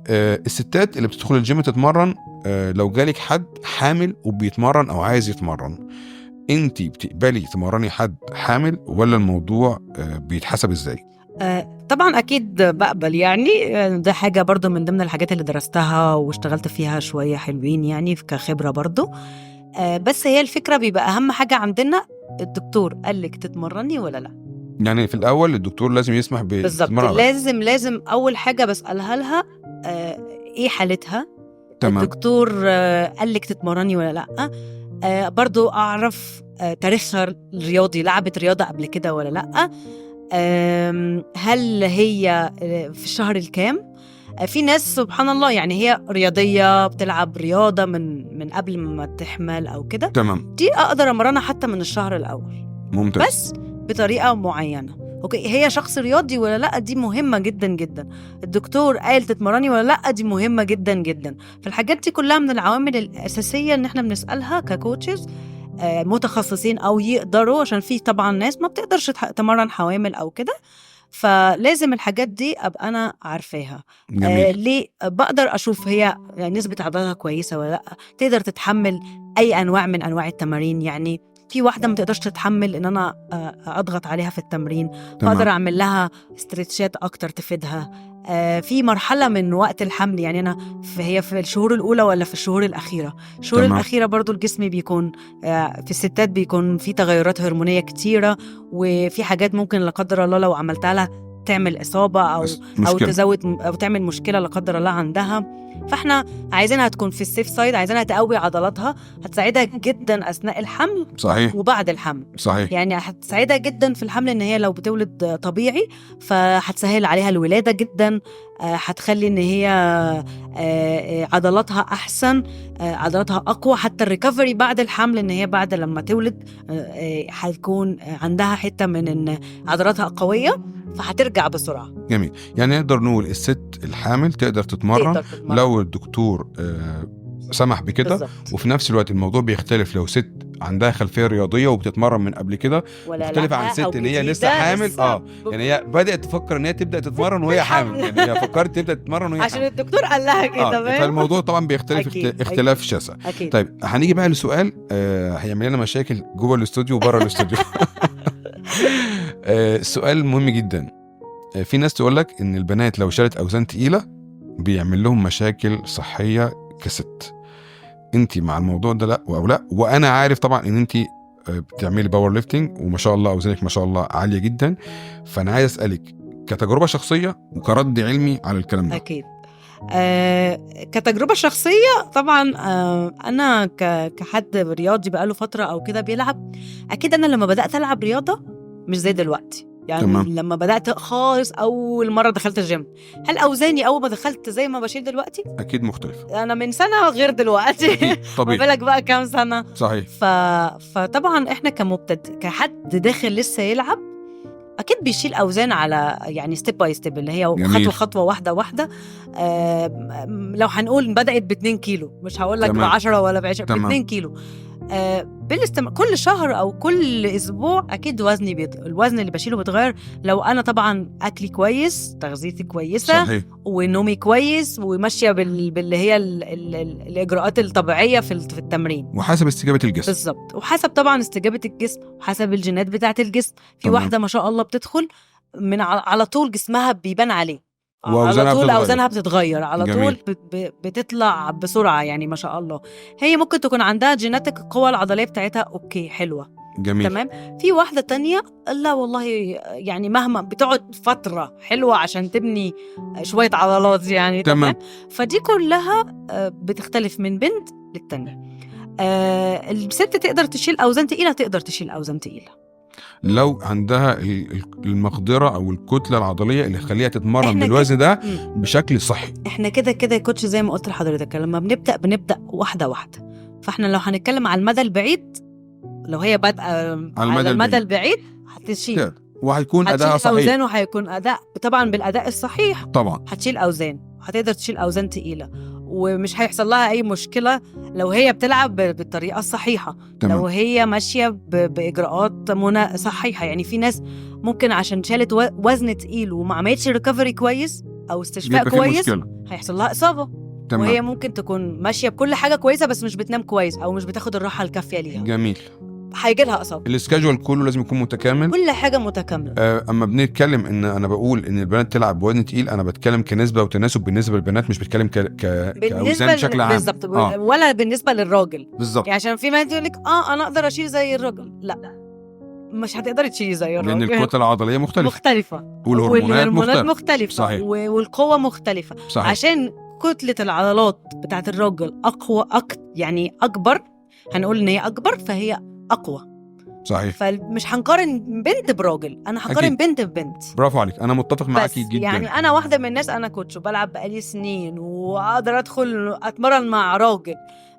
Speaker 1: الستات اللي بتدخل الجيم تتمرن، لو جالك حد حامل وبيتمرن او عايز يتمرن، انت بتقبلي تمرني حد حامل ولا الموضوع بيتحسب ازاي؟
Speaker 2: طبعا اكيد بقبل، يعني ده حاجه برضو من ضمن الحاجات اللي درستها واشتغلت فيها شويه حلوين يعني كخبره برضو. بس هي الفكره بيبقى اهم حاجه عندنا الدكتور قالك تتمرني ولا لا.
Speaker 1: يعني في الاول الدكتور لازم يسمح
Speaker 2: بالظبط. لازم اول حاجه بسالها لها ايه حالتها.
Speaker 1: تمام.
Speaker 2: الدكتور قالك تتمرني ولا لا. برضو اعرف تاريخها الرياضي، لعبت رياضه قبل كده ولا لا. هل هي في الشهر الكام. في ناس سبحان الله يعني هي رياضيه بتلعب رياضه من قبل ما تحمل او كده.
Speaker 1: تمام.
Speaker 2: دي اقدر امرنها حتى من الشهر الاول.
Speaker 1: ممتاز.
Speaker 2: بس بطريقه معينه. اوكي، هي شخص رياضي ولا لا، دي مهمه جدا جدا. الدكتور قال تتمرني ولا لا، دي مهمه جدا جدا. فالحاجات دي كلها من العوامل الاساسيه ان احنا بنسالها ككوتشز متخصصين او يقدروا، عشان في طبعا ناس ما بتقدرش تمرن حوامل او كده، فلازم الحاجات دي ابقى انا عارفاها. ليه بقدر اشوف هي نسبه عضلاتها كويسه ولا لا، تقدر تتحمل اي انواع من انواع التمارين. يعني في واحده ما تقدرش تتحمل ان انا اضغط عليها في التمرين، فاقدر اعمل لها استرتشات اكتر تفيدها. في مرحله من وقت الحمل، يعني انا هي في الشهور الاولى ولا في الشهور الاخيره. الشهور الاخيره برضو الجسم بيكون في الستات بيكون في تغيرات هرمونيه كتيره، وفي حاجات ممكن لا قدر الله لو عملتها لها تعمل اصابه او تزود او تعمل مشكله لا قدر الله عندها. فاحنا عايزينها تكون في السيف سايد، عايزينها تقوي عضلاتها، هتساعدها جدا اثناء الحمل.
Speaker 1: صحيح.
Speaker 2: وبعد الحمل.
Speaker 1: صحيح.
Speaker 2: يعني هتساعدها جدا في الحمل ان هي لو بتولد طبيعي فهتسهل عليها الولاده جدا. هتخلي ان هي عضلاتها احسن، عضلاتها اقوى. حتى الريكفري بعد الحمل ان هي بعد لما تولد هتكون عندها حته من ان عضلاتها قويه فهترجع بسرعه.
Speaker 1: جميل. يعني نقدر نقول الست الحامل تقدر تتمرن لو الدكتور سمح بكده. وفي نفس الوقت الموضوع بيختلف لو ست عندها خلفيه رياضيه وبتتمرن من قبل كده، مختلف عن ست ان هي لسه حامل. يعني هي بدات تفكر ان هي تبدا تتمرن وهي حامل، يعني هي فكرت تبدا تتمرن وهي
Speaker 2: عشان الدكتور قال لها كده.
Speaker 1: فالموضوع طبعا بيختلف اختلاف شاسع. طيب هنيجي بقى لسؤال هيعمل لنا مشاكل جوه الاستوديو وبره الاستوديو. السؤال مهم جدا. في ناس تقول لك ان البنات لو شالت اوزان تقيله بيعمل لهم مشاكل صحيه كست. انت مع الموضوع ده لا او لا؟ وانا عارف طبعا ان انت بتعملي باور ليفتنج وما شاء الله اوزانك ما شاء الله عاليه جدا، فانا عايز اسالك كتجربه شخصيه وكرد علمي على الكلام ده.
Speaker 2: اكيد. كتجربه شخصيه طبعا. انا كحد رياضي بقاله فتره او كده بيلعب، اكيد انا لما بدات العب رياضه مش زي دلوقتي. يعني تمام. لما بدأت خالص أول مرة دخلت الجيم، هل أوزاني أول ما دخلت زي ما بشيل دلوقتي؟
Speaker 1: أكيد مختلف.
Speaker 2: أنا من سنة غير دلوقتي. طبيعي. ما بالك بقى كام سنة.
Speaker 1: صحيح.
Speaker 2: فطبعا إحنا كمبتدئ كحد داخل لسه يلعب أكيد بيشيل أوزان على يعني ستيب باي ستيب، اللي هي جميل. خطوة واحدة واحدة. لو هنقول بدأت ب2 كيلو، مش هقول لك ب10 ولا ب20، ب2 كيلو. كل شهر او كل اسبوع اكيد الوزن اللي بشيله بيتغير. لو انا طبعا اكلي كويس، تغذيتي كويسه، صحيح. ونومي كويس، وماشيه باللي هي الاجراءات الطبيعيه في التمرين،
Speaker 1: وحسب استجابه الجسم.
Speaker 2: بالظبط. وحسب طبعا استجابه الجسم وحسب الجينات بتاعه الجسم. في واحده ما شاء الله بتدخل من على طول جسمها بيبان عليه، على طول أوزانها بتتغير على جميل. طول بتطلع بسرعة، يعني ما شاء الله. هي ممكن تكون عندها جيناتك القوة العضلية بتاعتها أوكي حلوة
Speaker 1: جميل.
Speaker 2: تمام. في واحدة تانية لا والله، يعني مهما بتقعد فترة حلوة عشان تبني شوية عضلات يعني تمام. فدي كلها بتختلف من بنت للتانية. الست تقدر تشيل أوزان تقيلة، تقدر تشيل أوزان تقيلة
Speaker 1: لو عندها المقدرة أو الكتلة العضلية اللي تخليها تتمرن بالوزن ده بشكل صحي.
Speaker 2: احنا كده يا كوتش زي ما قلت لحضرتك، لما بنبدأ واحدة واحدة. فاحنا لو هنتكلم على المدى البعيد، لو هي بادئة على المدى البعيد هتشيل
Speaker 1: وهيكون أداء صحيح،
Speaker 2: أوزان وهيكون أداء طبعا بالأداء الصحيح.
Speaker 1: طبعا
Speaker 2: هتشيل أوزان، هتقدر تشيل أوزان تقيلة، ومش هيحصل لها أي مشكلة لو هي بتلعب بالطريقة الصحيحة.
Speaker 1: تمام.
Speaker 2: لو هي ماشية بإجراءات صحيحة. يعني في ناس ممكن عشان شالت وزن تقيل وما عملتش ريكفري كويس أو استشفاء كويس هيحصل لها إصابة.
Speaker 1: تمام.
Speaker 2: وهي ممكن تكون ماشية بكل حاجة كويسة بس مش بتنام كويس أو مش بتاخد الراحة الكافية ليها.
Speaker 1: جميل.
Speaker 2: هيجي لها إصابة.
Speaker 1: السكاجول كله لازم يكون متكامل،
Speaker 2: كل حاجة متكاملة.
Speaker 1: اما بنتكلم ان انا بقول ان البنات تلعب بوزن تقيل، انا بتكلم كنسبة وتناسب بالنسبة للبنات، مش بتكلم كأوزان بشكل عام
Speaker 2: بالظبط. ولا بالنسبة للراجل
Speaker 1: بالظبط.
Speaker 2: يعني عشان في ناس يقول لك انا اقدر اشيل زي الراجل، لا مش هتقدري تشيلي زي الراجل،
Speaker 1: لان الكتلة العضلية مختلفة
Speaker 2: والهرمونات مختلفة.
Speaker 1: صحيح.
Speaker 2: والقوة مختلفة.
Speaker 1: صحيح.
Speaker 2: عشان كتلة العضلات بتاعت الراجل اقوى يعني اكبر، هنقول ان هي اكبر فهي اقوى.
Speaker 1: صحيح.
Speaker 2: فمش هنقارن بنت براجل، انا هقارن بنت ببنت.
Speaker 1: برافو عليك، انا متفق معاكي جدا.
Speaker 2: يعني انا واحده من الناس، انا كوتش وبلعب بقالي سنين واقدر ادخل اتمرن مع راجل،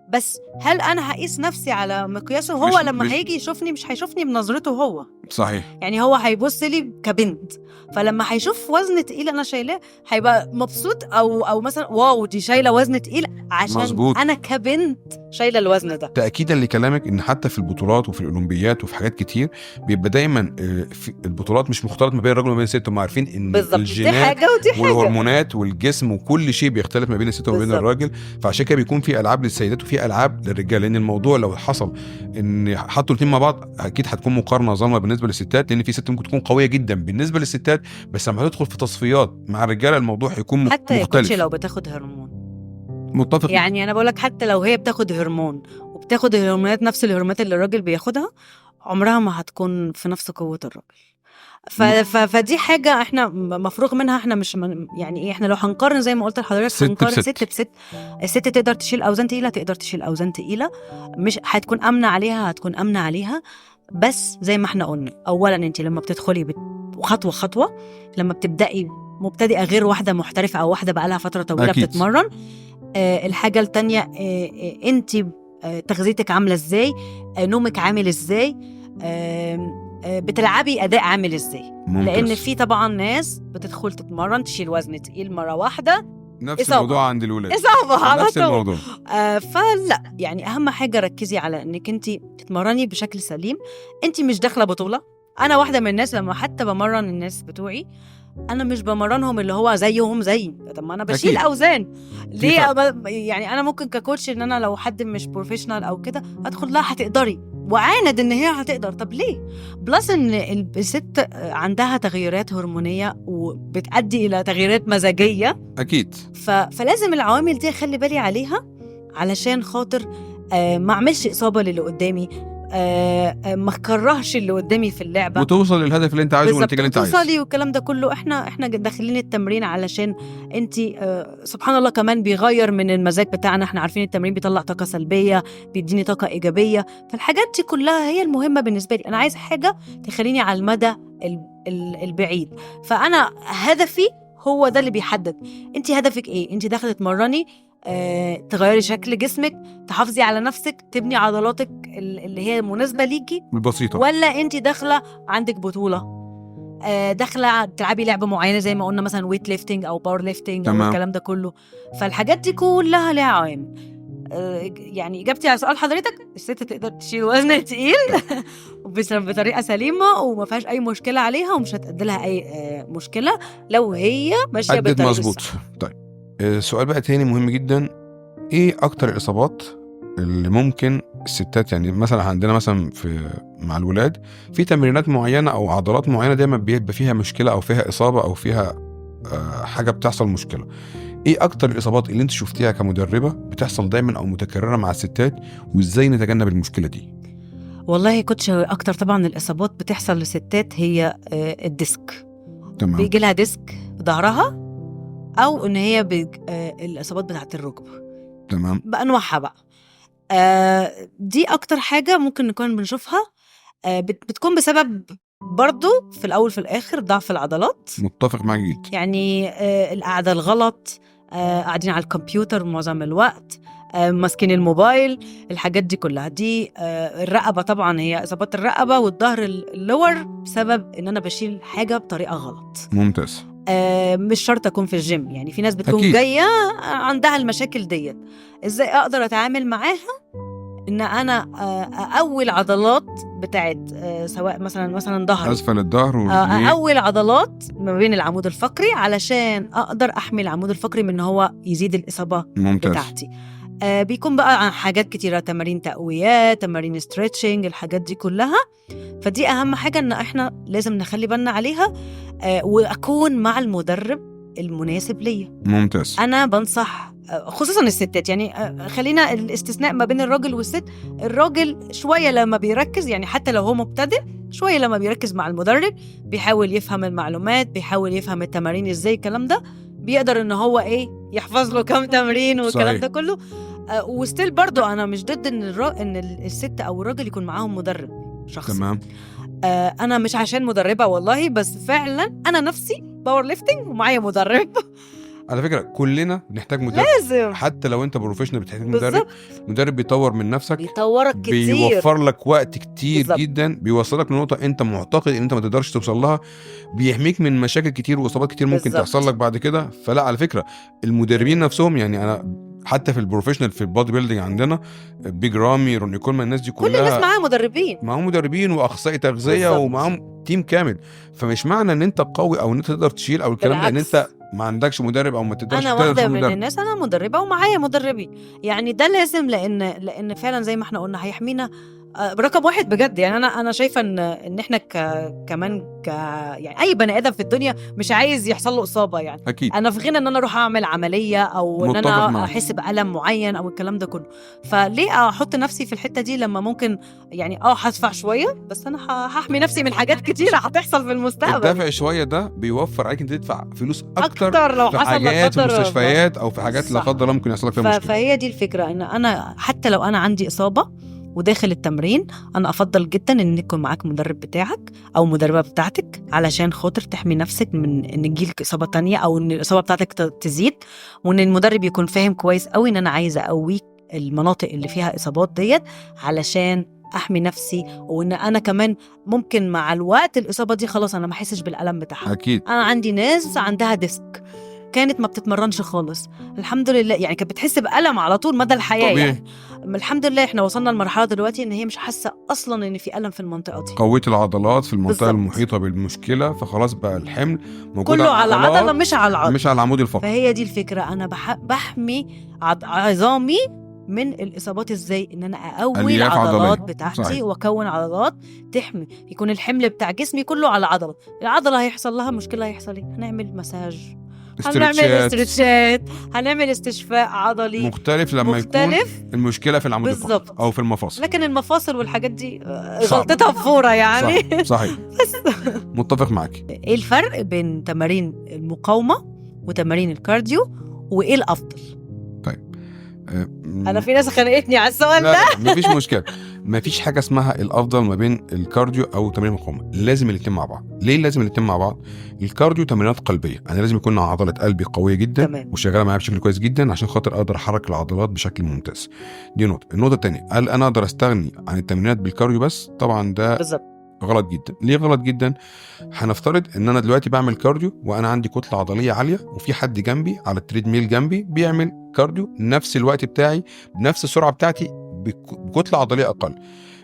Speaker 2: بس هل انا هقيس نفسي على مقياسه هو؟ لما هيجي يشوفني مش هيشوفني بنظرته هو.
Speaker 1: صحيح.
Speaker 2: يعني هو هيبص لي كبنت، فلما هيشوف وزن تقيل انا شايلاه هيبقى مبسوط، او مثلا واو دي شايله وزن تقيل عشان مزبوط. انا كبنت شايله الوزن ده.
Speaker 1: تاكيدا لكلامك ان حتى في البطولات وفي الاولمبيات وفي حاجات كتير بيبقى دايما في البطولات مش مختلط ما بين الراجل وما بين الست. هم عارفين ان الجينات والهرمونات والجسم وكل شيء بيختلف ما بين الست وما بين الراجل، فعشان كده بيكون في العاب للسيدات وفي العاب للرجال. لان الموضوع لو حصل ان حطوا الاثنين مع بعض اكيد هتكون مقارنه ظالمه بالنسبه للستات، لان في ست ممكن تكون قويه جدا بالنسبه للستات، بس لما هتدخل في تصفيات مع الرجاله الموضوع هيكون
Speaker 2: حتى
Speaker 1: مختلف.
Speaker 2: حتى لو بتاخد هرمون.
Speaker 1: متفق.
Speaker 2: يعني انا بقولك حتى لو هي بتاخد هرمون وبتاخد هرمونات نفس الهرمونات اللي الراجل بياخدها، عمرها ما هتكون في نفس قوه الراجل. فدي حاجه احنا مفروغ منها. احنا مش يعني ايه، احنا لو هنقارن زي ما قلت لحضرتك هنقارن ست بست. الست تقدر تشيل اوزان تقيله، تقدر تشيل اوزان تقيله، مش هتكون امنه عليها، هتكون امنه عليها. بس زي ما احنا قلنا، اولا انت لما بتدخلي خطوه خطوه، لما بتبداي مبتدئه غير واحده محترفه او واحده بقالها فتره طويله أكيد. بتتمرن. الحاجه التانية، انت تغذيتك عامله ازاي، نومك عامل ازاي، بتلعبي اداء عامل ازاي. ممتاز. لان في طبعا ناس بتدخل تتمرن تشيل وزن تقيل مره واحده،
Speaker 1: نفس إصابة. الموضوع عند الولاد،
Speaker 2: اصابه على
Speaker 1: نفس الموضوع.
Speaker 2: فلا يعني اهم حاجه ركزي على انك انت تتمرني بشكل سليم. انت مش داخله بطوله. انا واحده من الناس لما حتى بمرن الناس بتوعي، انا مش بمرنهم اللي هو زيهم زي، طب ما انا بشيل اوزان ليه؟ يعني انا ممكن ككوتش ان انا لو حد مش بروفيشنال او كده ادخل لها هتقدري وعاند ان هي هتقدر. طب ليه؟ بلس ان الست عندها تغيرات هرمونيه وبتؤدي الى تغييرات مزاجيه
Speaker 1: اكيد.
Speaker 2: فلازم العوامل دي اخلي بالي عليها علشان خاطر ما اعملش اصابه للي قدامي، ما اكرهش اللي قدامي في اللعبه،
Speaker 1: وتوصل للهدف اللي انت عايزه والنتيجه اللي انت عايزها.
Speaker 2: توصلي والكلام ده كله. احنا داخلين التمرين علشان انت سبحان الله كمان بيغير من المزاج بتاعنا. احنا عارفين التمرين بيطلع طاقه سلبيه، بيديني طاقه ايجابيه. فالحاجات دي كلها هي المهمه بالنسبه لي. انا عايز حاجه تخليني على المدى البعيد. فانا هدفي هو ده اللي بيحدد انت هدفك ايه. انت داخله تمرني تغيري شكل جسمك، تحافظي على نفسك، تبني عضلاتك اللي هي مناسبة ليكي
Speaker 1: البسيطة،
Speaker 2: ولا انت داخلة عندك بطولة، داخلة تلعبي لعبة معينة زي ما قلنا مثلا ويت ليفتنج أو باور ليفتنج أو الكلام ده كله. فالحاجات دي كلها لها عوامل. يعني إجابتي على سؤال حضرتك، الست تقدر تشيل وزن تقيل بطريقة سليمة وما فيهاش أي مشكلة عليها، ومش هتأدي لها أي مشكلة لو هي ماشية بطريقة
Speaker 1: مظبوط. طيب السؤال بقى تاني مهم جدا، ايه اكتر الاصابات اللي ممكن الستات، يعني مثلا عندنا مثلا مع الولاد في تمرينات معينة او عضلات معينة دايما بيبقى فيها مشكلة او فيها اصابة او فيها حاجة بتحصل مشكلة. ايه اكتر الاصابات اللي انت شفتيها كمدربة بتحصل دايما او متكررة مع الستات، وازاي نتجنب المشكلة دي؟
Speaker 2: والله كنتش اكتر طبعا الاصابات بتحصل للستات هي الديسك.
Speaker 1: تمام.
Speaker 2: بيجي لها ديسك في ظهرها، او ان هي الاصابات بتاعت الركبه.
Speaker 1: تمام.
Speaker 2: بانواعها بقى. دي اكتر حاجه ممكن نكون بنشوفها. بتكون بسبب برضو في الاول في الاخر ضعف العضلات.
Speaker 1: متفق معاك جدا.
Speaker 2: يعني القعده الغلط، قاعدين على الكمبيوتر معظم الوقت، ماسكين الموبايل، الحاجات دي كلها. دي الرقبه طبعا، هي اصابات الرقبه والظهر اللور بسبب ان انا بشيل حاجه بطريقه غلط.
Speaker 1: ممتاز.
Speaker 2: مش شرط اكون في الجيم، يعني في ناس بتكون
Speaker 1: أكيد.
Speaker 2: جايه عندها المشاكل ديت. ازاي اقدر اتعامل معاها؟ ان انا اقوي العضلات بتاعت سواء مثلا ظهري،
Speaker 1: اسفل الظهر والرجلين.
Speaker 2: اقوي العضلات ما بين العمود الفقري علشان اقدر احمي العمود الفقري من ان هو يزيد الاصابه
Speaker 1: ممتاز.
Speaker 2: بتاعتي. بيكون بقى عن حاجات كتيره، تمارين تقويات، تمارين ستريتشنج، الحاجات دي كلها. فدي اهم حاجه ان احنا لازم نخلي بالنا عليها، واكون مع المدرب المناسب ليا.
Speaker 1: ممتاز.
Speaker 2: انا بنصح خصوصا الستات، يعني خلينا الاستثناء ما بين الراجل والست. الراجل شويه لما بيركز، يعني حتى لو هو مبتدئ، شويه لما بيركز مع المدرب، بيحاول يفهم المعلومات، بيحاول يفهم التمارين ازاي، الكلام ده بيقدر ان هو يحفظ له كام تمرين والكلام ده كله. وستيل برضو انا مش ضد ان الست او الراجل يكون معاهم مدرب شخصي.
Speaker 1: تمام.
Speaker 2: انا مش عشان مدربه والله، بس فعلا انا نفسي باور ليفتنج ومعايا مدرب.
Speaker 1: على فكره كلنا بنحتاج مدرب،
Speaker 2: لازم.
Speaker 1: حتى لو انت بروفيشنال بتحتاج
Speaker 2: بالزبط.
Speaker 1: مدرب. مدرب بيطور من نفسك،
Speaker 2: بيطورك كتير،
Speaker 1: بيوفر لك وقت كتير
Speaker 2: بالزبط.
Speaker 1: جدا، بيوصلك لنقطه انت معتقد ان انت ما تقدرش توصل لها، بيحميك من مشاكل كتير واصابات كتير ممكن
Speaker 2: بالزبط.
Speaker 1: تحصل لك بعد كده. فلا على فكره المدربين نفسهم، يعني انا حتى في البروفيشنال في البودي بيلدينج عندنا بيج رامي، روني كولمان، الناس دي كلها
Speaker 2: كل الناس معاها مدربين،
Speaker 1: معاهم مدربين واخصائي تغذيه
Speaker 2: بالزبط.
Speaker 1: ومعاهم تيم كامل. فمش معنى ان انت قوي او ان انت تقدر تشيل او الكلام ده ان
Speaker 2: بالعكس.
Speaker 1: انت ما عندكش مدرب او ما تقدرش
Speaker 2: انا
Speaker 1: تقدر
Speaker 2: واحده من
Speaker 1: مدرب.
Speaker 2: الناس، انا مدربه ومعايا مدربي، يعني ده لازم، لان فعلا زي ما احنا قلنا هيحمينا رقم واحد بجد. يعني انا شايفه ان احنا كمان يعني اي بني ادم في الدنيا مش عايز يحصل له اصابه. يعني
Speaker 1: اكيد
Speaker 2: انا في غنى ان انا اروح اعمل عمليه او ان
Speaker 1: متفق
Speaker 2: انا
Speaker 1: معك.
Speaker 2: احس بالم معين او الكلام ده كله. فليه احط نفسي في الحته دي لما ممكن يعني هدفع شويه، بس انا هحمي نفسي من حاجات كتيره هتحصل في المستقبل.
Speaker 1: الدفع شويه ده بيوفر عليك انت تدفع فلوس اكتر
Speaker 2: لو
Speaker 1: في
Speaker 2: حصل
Speaker 1: حاجات في
Speaker 2: لا قدر الله.
Speaker 1: مستشفيات او في حاجات لا
Speaker 2: صح.
Speaker 1: قدر الله ممكن يحصل لك فيها مشكله.
Speaker 2: فهي دي الفكره، ان انا حتى لو انا عندي اصابه وداخل التمرين، انا افضل جدا ان يكون معاك مدرب بتاعك او مدربه بتاعتك علشان خاطر تحمي نفسك من ان يجيلك اصابه تانية او ان الاصابه بتاعتك تزيد، وان المدرب يكون فاهم كويس قوي ان انا عايزه اقوي المناطق اللي فيها اصابات ديت علشان احمي نفسي، وان انا كمان ممكن مع الوقت الاصابه دي خلاص انا ما احسش بالالم بتاعها.
Speaker 1: اكيد
Speaker 2: انا عندي ناس عندها ديسك كانت ما بتتمرنش خالص، الحمد لله، يعني كانت بتحس بألم على طول مدى الحياة.
Speaker 1: طبيعي.
Speaker 2: يعني الحمد لله احنا وصلنا لمرحلة دلوقتي ان هي مش حاسة اصلا ان في ألم في المنطقة دي.
Speaker 1: قويت العضلات في المنطقه
Speaker 2: بالزبط.
Speaker 1: المحيطه بالمشكله، فخلاص بقى الحمل موجود
Speaker 2: كله على
Speaker 1: العضلات،
Speaker 2: العضلة مش على العضل،
Speaker 1: مش على العمود الفقري.
Speaker 2: فهي دي الفكرة. انا بحمي عظامي من الإصابات ازاي؟ ان انا اقوي
Speaker 1: ألياف
Speaker 2: العضلات
Speaker 1: عضلية.
Speaker 2: بتاعتي
Speaker 1: صحيح.
Speaker 2: واكون عضلات تحمي، يكون الحمل بتاع جسمي كله على عضلة. العضلة هيحصل لها مشكلة، هيحصل ايه؟ هنعمل مساج، هنعمل استرتشات، هنعمل استشفاء عضلي
Speaker 1: مختلف لما يكون المشكلة في العمود الفقري أو في المفاصل.
Speaker 2: لكن المفاصل والحاجات دي غلطتها بفورة يعني.
Speaker 1: صحيح. متفق معك.
Speaker 2: ايه الفرق بين تمارين المقاومة وتمارين الكارديو وايه الأفضل؟
Speaker 1: طيب
Speaker 2: أنا في ناس خانقتني على السؤال ده.
Speaker 1: لا مفيش مشكلة. مفيش حاجة اسمها الأفضل ما بين الكارديو أو تمارين المقاومة، لازم الاتنين مع بعض. ليه لازم الاتنين مع بعض؟ الكارديو تمرينات قلبية، أنا لازم يكون عضلة قلبي قوية جدا
Speaker 2: تمام.
Speaker 1: وشغالة معايا بشكل كويس جدا عشان خاطر أقدر أحرك العضلات بشكل ممتاز. دي نقطة. النقطة التانية، هل أنا أقدر أستغني عن التمرينات بالكارديو بس؟ طبعا ده
Speaker 2: بالظبط
Speaker 1: غلط جدا. ليه غلط جدا؟ هنفترض ان انا دلوقتي بعمل كارديو وانا عندي كتله عضليه عاليه، وفي حد جنبي على التريد ميل جنبي بيعمل كارديو نفس الوقت بتاعي بنفس السرعه بتاعتي بكتله عضليه اقل.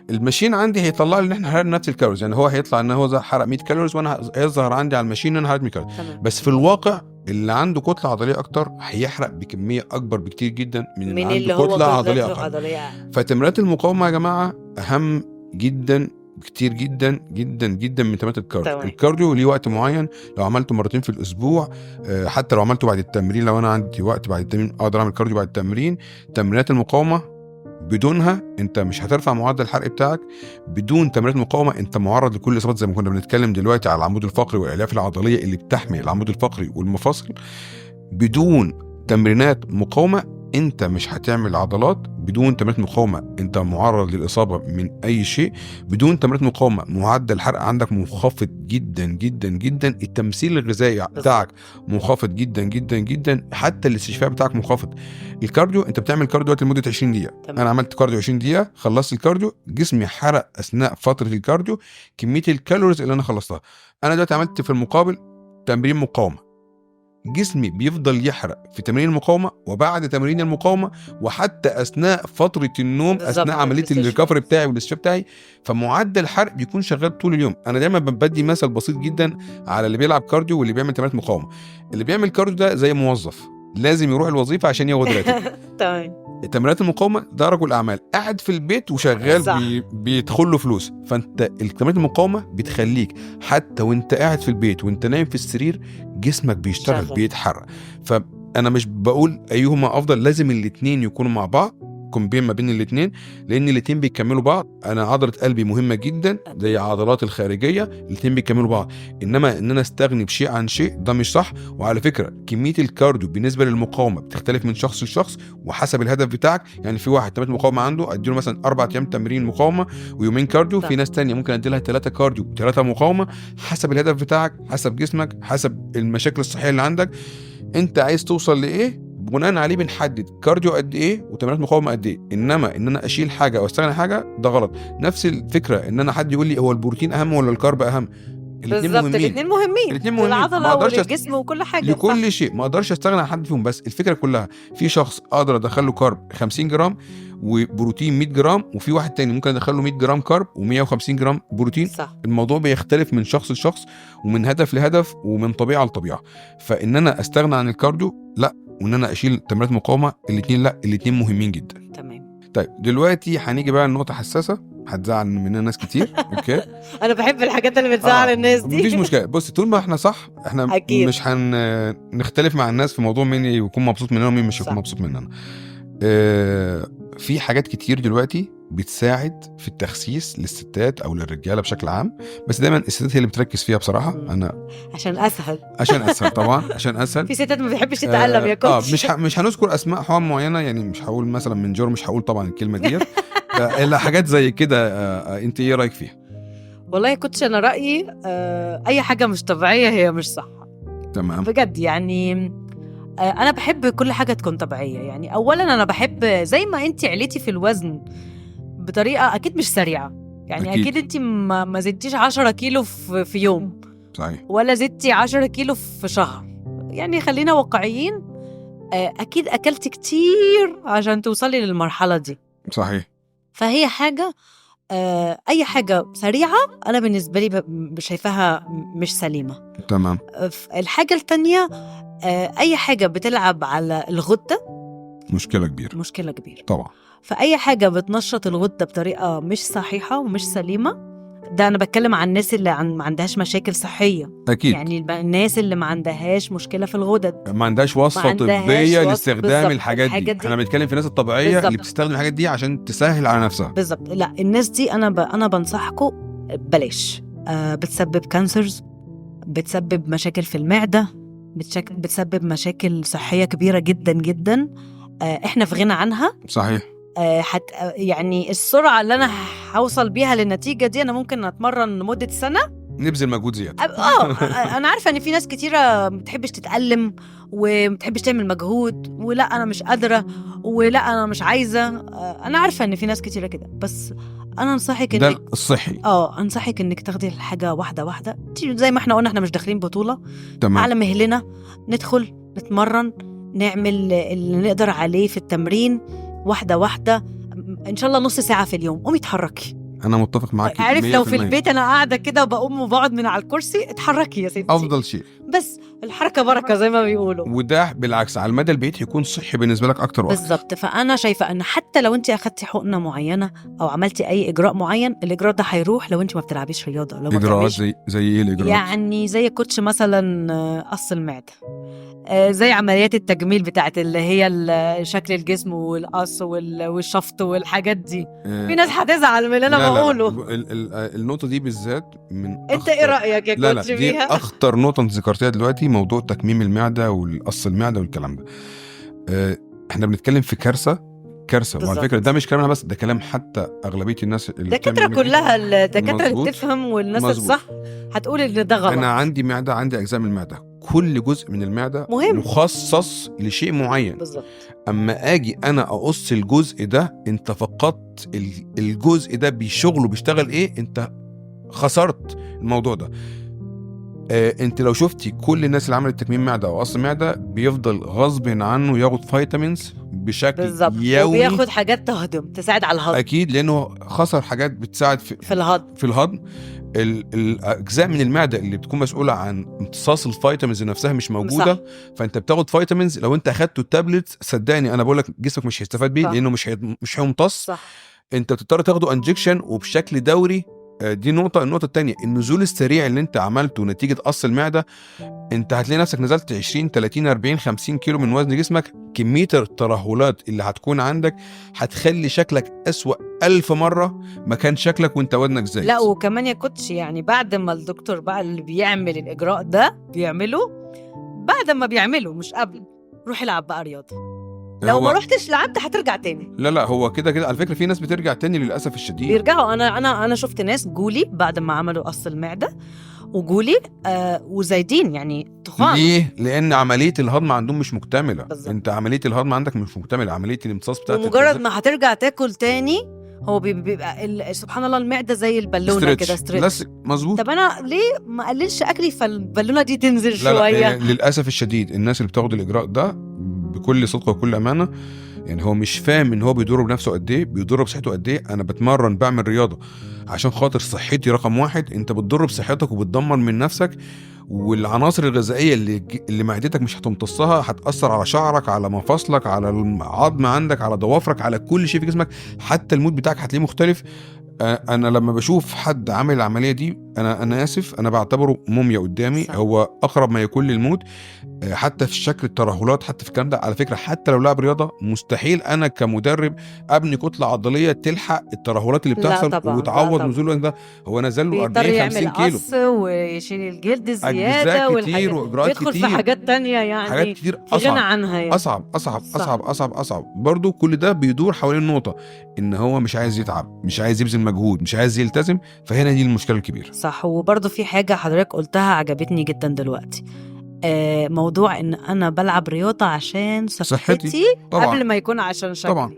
Speaker 1: الماشين عندي هيطلع لي ان احنا حرقنا نفس الكالوريز، يعني هو هيطلع ان هو حرق 100 كالوريز وانا هيظهر عندي على الماشين ان انا حرقت 100 كالوريز. بس في الواقع اللي عنده كتله عضليه اكتر هيحرق بكميه اكبر بكتير جدا من اللي عنده كتله عضليه اقل. فتمرينات المقاومه يا جماعه اهم جدا كتير جدا جدا جدا من تمرينات الكارديو. الكارديو ليه وقت معين، لو عملته مرتين في الاسبوع، حتى لو عملته بعد التمرين، لو انا عندي وقت بعد التمرين اقدر اعمل كارديو بعد التمرين. تمرينات المقاومه بدونها انت مش هترفع معدل الحرق بتاعك. بدون تمرينات المقاومه انت معرض لكل الاصابات، زي ما كنا بنتكلم دلوقتي على العمود الفقري والالياف العضليه اللي بتحمي العمود الفقري والمفاصل. بدون تمرينات مقاومه انت مش هتعمل عضلات بدون تمرينات مقاومه. انت معرض للاصابه من اي شيء بدون تمرينات مقاومه. معدل الحرق عندك منخفض جدا جدا جدا، التمثيل الغذائي بتاعك منخفض جدا جدا جدا، حتى الاستشفاء بتاعك منخفض. الكارديو انت بتعمل كارديو دلوقتي لمده 20 دقيقه.
Speaker 2: تمام.
Speaker 1: انا عملت كارديو 20 دقيقه، خلصت الكارديو، جسمي حرق اثناء فتره الكارديو كميه الكالوريز اللي انا خلصتها. انا دلوقتي عملت في المقابل تمرين مقاومه، جسمي بيفضل يحرق في تمرين المقاومه وبعد تمرين المقاومه وحتى اثناء فتره النوم، اثناء عمليه الريكفري بتاعي والاستشفاء بتاعي. فمعدل الحرق بيكون شغال طول اليوم. انا دايما بدي مثل بسيط جدا على اللي بيلعب كارديو واللي بيعمل تمرينات مقاومه. اللي بيعمل كارديو ده زي موظف لازم يروح الوظيفه عشان ياخد راتب.
Speaker 2: تمام.
Speaker 1: تمرينات المقاومه ده رجل اعمال قاعد في البيت وشغال بيدخل له فلوس. فانت التمرينات المقاومه بتخليك حتى وانت قاعد في البيت وانت نايم في السرير جسمك بيشتغل بيتحرك. فانا مش بقول ايهما افضل، لازم الاثنين يكونوا مع بعض، كومبين ما بين الاثنين، لان الاثنين بيكملوا بعض. انا عضله قلبي مهمه جدا زي عضلات الخارجيه، الاثنين بيكملوا بعض. انما ان انا استغني بشيء عن شيء ده مش صح. وعلى فكره كميه الكارديو بالنسبه للمقاومه بتختلف من شخص لشخص وحسب الهدف بتاعك. يعني في واحد تمرين مقاومه عنده اديله مثلا 4 ايام تمرين مقاومه ويومين كارديو، في ناس تانية ممكن اديلها 3 كارديو و3 مقاومه، حسب الهدف بتاعك، حسب جسمك، حسب المشاكل الصحيه اللي عندك. انت عايز توصل لايه بناء عليه بنحدد كارديو قد ايه وتمرينات مقاومه قد ايه. انما ان انا اشيل حاجه او استغنى حاجه ده غلط. نفس الفكره ان انا حد يقول لي هو البروتين اهم ولا الكارب اهم،
Speaker 2: الاثنين مهمين العضله والجسم وكل حاجه
Speaker 1: لكل شيء. ما اقدرش استغنى عن حد فيهم، بس الفكره كلها في شخص اقدر ادخل له كارب 50 جرام وبروتين 100 جرام، وفي واحد تاني ممكن ادخل له 100 جرام كارب و150 جرام بروتين.
Speaker 2: صح.
Speaker 1: الموضوع بيختلف من شخص لشخص ومن هدف لهدف ومن طبيعه لطبيعه. فان انا استغنى عن الكارديو لا، وان انا اشيل تمرينات مقاومه الاثنين لا، الاثنين مهمين جدا.
Speaker 2: تمام.
Speaker 1: طيب دلوقتي هنيجي بقى لنقطه حساسه هتزعل مننا ناس كتير. اوكي
Speaker 2: انا بحب الحاجات اللي بتزعل الناس دي.
Speaker 1: مفيش مشكله. بص طول ما احنا صح احنا أكيد. مش هنختلف مع الناس في موضوع مين يكون مبسوط مننا ومين مش يكون مبسوط مننا. في حاجات كتير دلوقتي بتساعد في التخسيس للستات او للرجاله بشكل عام، بس دايما الستات هي اللي بتركز فيها بصراحه. انا
Speaker 2: عشان اسهل
Speaker 1: طبعا عشان اسهل.
Speaker 2: في ستات ما بتحبش تتعلم يا كوتش.
Speaker 1: مش هنذكر اسماء حوام معينه، يعني مش هقول مثلا من جور، مش هقول طبعا الكلمه دي الا حاجات زي كده. انت ايه رايك فيها؟
Speaker 2: والله يا كوتش انا رايي اي حاجه مش طبيعيه هي مش صح.
Speaker 1: تمام
Speaker 2: بجد يعني انا بحب كل حاجه تكون طبيعيه. يعني اولا انا بحب زي ما انت عليتي في الوزن بطريقه اكيد مش سريعه، يعني اكيد انت ما زدتيش 10 كيلو في يوم،
Speaker 1: صحيح،
Speaker 2: ولا زدتي 10 كيلو في شهر. يعني خلينا واقعيين، اكيد اكلتي كتير عشان توصلي للمرحله دي.
Speaker 1: صحيح.
Speaker 2: فهي حاجه اي حاجه سريعه انا بالنسبه لي شايفاها مش سليمه.
Speaker 1: تمام.
Speaker 2: الحاجه التانية اي حاجه بتلعب على الغده
Speaker 1: مشكله كبيره طبعا.
Speaker 2: فاي حاجه بتنشط الغده بطريقه مش صحيحه ومش سليمه، ده انا بتكلم عن الناس اللي ما عندهاش مشاكل صحيه.
Speaker 1: اكيد.
Speaker 2: يعني الناس اللي ما عندهاش مشكله في الغدد،
Speaker 1: ما عندهاش وصفه طبيه لاستخدام الحاجات دي. احنا بنتكلم في الناس الطبيعيه بالزبط. اللي بتستخدم الحاجات دي عشان تسهل على نفسها.
Speaker 2: بالظبط. لا الناس دي انا بنصحكم بلاش. بتسبب كانسرز، بتسبب مشاكل في المعده، بتسبب مشاكل صحيه كبيره جدا جدا. احنا في غنى عنها.
Speaker 1: صحيح.
Speaker 2: يعني السرعه اللي انا هوصل بيها للنتيجه دي انا ممكن اتمرن لمده سنه،
Speaker 1: نبذل مجهود زياده.
Speaker 2: انا عارفه ان في ناس كتيره ما بتحبش تتألم وما بتحبش تعمل مجهود، ولا انا مش قادره، ولا انا مش عايزه. انا عارفه ان في ناس كتيره كده، بس انا انصحك
Speaker 1: ده الصحي.
Speaker 2: انصحك انك تاخدي الحاجه واحده واحده. زي ما احنا قلنا احنا مش داخلين بطوله.
Speaker 1: تمام.
Speaker 2: على مهلنا ندخل نتمرن، نعمل اللي نقدر عليه في التمرين واحده واحده. ان شاء الله نص ساعه في اليوم قومي اتحركي.
Speaker 1: انا متفق معاكي.
Speaker 2: عارف لو في البيت انا قاعده كده وبقوم وبقعد من على الكرسي، اتحركي يا ستي،
Speaker 1: افضل شيء.
Speaker 2: بس الحركه بركه زي ما بيقولوا،
Speaker 1: وده بالعكس على المدى البعيد هيكون صحي بالنسبه لك اكتر واكتر.
Speaker 2: بالظبط. فانا شايفه ان حتى لو انت اخدتي حقنه معينه او عملتي اي اجراء معين، الاجراء ده هيروح لو انت ما بتلعبيش رياضه. لو
Speaker 1: اجراءات زي ايه الاجراءات؟
Speaker 2: يعني زي كوتش مثلا قص المعده، زي عمليات التجميل بتاعت اللي هي شكل الجسم والقص والشفط والحاجات دي. في ناس هتزعل من اللي انا بقوله.
Speaker 1: النقطه دي بالذات من
Speaker 2: انت ايه رايك يا كوتش
Speaker 1: فيها؟ دي اخطر نقطه انت ذكرتيها دلوقتي، موضوع تكميم المعده والقص المعده والكلام ده. احنا بنتكلم في كارثه. وعلى
Speaker 2: بالظبط.
Speaker 1: فكره ده مش كلام انا بس، ده كلام حتى اغلبيه الناس اللي
Speaker 2: الدكاتره
Speaker 1: بتعمل
Speaker 2: كلها، الدكاتره اللي
Speaker 1: مظبوط.
Speaker 2: بتفهم والناس
Speaker 1: مظبوط.
Speaker 2: الصح هتقول ان ده غلط.
Speaker 1: انا عندي معده، عندي اجزاء من المعده، كل جزء من المعده
Speaker 2: مهم.
Speaker 1: مخصص لشيء معين.
Speaker 2: بالظبط.
Speaker 1: اما اجي انا اقص الجزء ده، انت فقدت الجزء ده بشغله بيشتغل ايه، انت خسرت الموضوع ده. انت لو شفتي كل الناس اللي عملت تكميم معده او قص معده بيفضل غصب عنه ياخد فيتامينز بشكل
Speaker 2: بالظبط،
Speaker 1: يومي.
Speaker 2: وبياخد حاجات تهضم تساعد على الهضم.
Speaker 1: اكيد، لانه خسر حاجات بتساعد
Speaker 2: في الهضم.
Speaker 1: في الهضم. الاجزاء من المعده اللي بتكون مسؤوله عن امتصاص الفيتامينز نفسها مش موجوده.
Speaker 2: صح.
Speaker 1: فانت بتاخد فيتامينز، لو انت اخدته التابلت صدقني انا بقول لك جسمك مش هيستفاد بيه،
Speaker 2: صح.
Speaker 1: لانه مش هيمتص.
Speaker 2: صح.
Speaker 1: انت بتضطر تاخده انجكشن وبشكل دوري. دي نقطة. النقطة التانية، النزول السريع اللي انت عملته نتيجة قص المعدة، انت هتلاقي نفسك نزلت 20 30 40 50 كيلو من وزن جسمك. كمية الترهلات اللي هتكون عندك هتخلي شكلك أسوأ 1000 مرة ما كان شكلك وانت وزنك زايد.
Speaker 2: لا وكمان يا كوتش، يعني بعد ما الدكتور بقى اللي بيعمل الإجراء ده بيعمله، بعد ما بيعمله مش قبل، روح العب بقى رياضة. لو ما رحتش لعبت هترجع تاني.
Speaker 1: لا هو كده على فكرة في ناس بترجع تاني للأسف الشديد.
Speaker 2: بيرجعوا. انا شفت ناس جولي بعد ما عملوا قص المعدة وجولي وزايدين يعني تخان.
Speaker 1: ليه؟ لأن عملية الهضم عندهم مش مكتملة.
Speaker 2: بالزبط.
Speaker 1: انت عملية الهضم عندك مش مكتملة، عملية الامتصاص بتاعت
Speaker 2: ومجرد ما هترجع تاكل تاني هو بيبقى سبحان الله المعدة زي البالونة كده ستريتش.
Speaker 1: مظبوط.
Speaker 2: طب انا ليه ما اقللش اكلي فالبالونة دي تنزل
Speaker 1: لا
Speaker 2: شوية؟
Speaker 1: للأسف الشديد الناس اللي بتاخد الإجراء ده بكل صدق وكل أمانة، يعني هو مش فاهم ان هو بيضر بنفسه قد ايه، بيضر بصحته قد ايه. انا بتمرن بعمل رياضه عشان خاطر صحتي رقم واحد. انت بتضر بصحتك وبتدمر من نفسك، والعناصر الغذائيه اللي معدتك مش هتمتصها هتاثر على شعرك، على مفاصلك، على العظم عندك، على ضوافرك، على كل شيء في جسمك. حتى المود بتاعك هتلاقيه مختلف. انا لما بشوف حد عامل العمليه دي انا اسف، انا بعتبره موميا قدامي.
Speaker 2: صح.
Speaker 1: هو اقرب ما يكون للموت، حتى في شكل الترهلات، حتى في الكلام ده. على فكره حتى لو لعب رياضه مستحيل انا كمدرب ابني كتله عضليه تلحق الترهلات اللي بتحصل وتعوض نزول الوزن ده. هو نزل له 40 50 كيلو
Speaker 2: ويشيل الجلد الزياده
Speaker 1: أجزاء كتير واجراءات
Speaker 2: يدخل
Speaker 1: كتير،
Speaker 2: في حاجات تانية يعني
Speaker 1: حاجات كتير
Speaker 2: غنى عنها يعني.
Speaker 1: اصعب برضو. كل ده بيدور حوالين نقطه ان هو مش عايز يتعب، مش عايز يبذل مجهود، مش عايز يلتزم. فهنا دي المشكله الكبيره.
Speaker 2: صح. وبرضو في حاجه حضرتك قلتها عجبتني جدا دلوقتي، موضوع ان انا بلعب رياضه عشان صحتي قبل ما يكون عشان شكلي.
Speaker 1: طبعا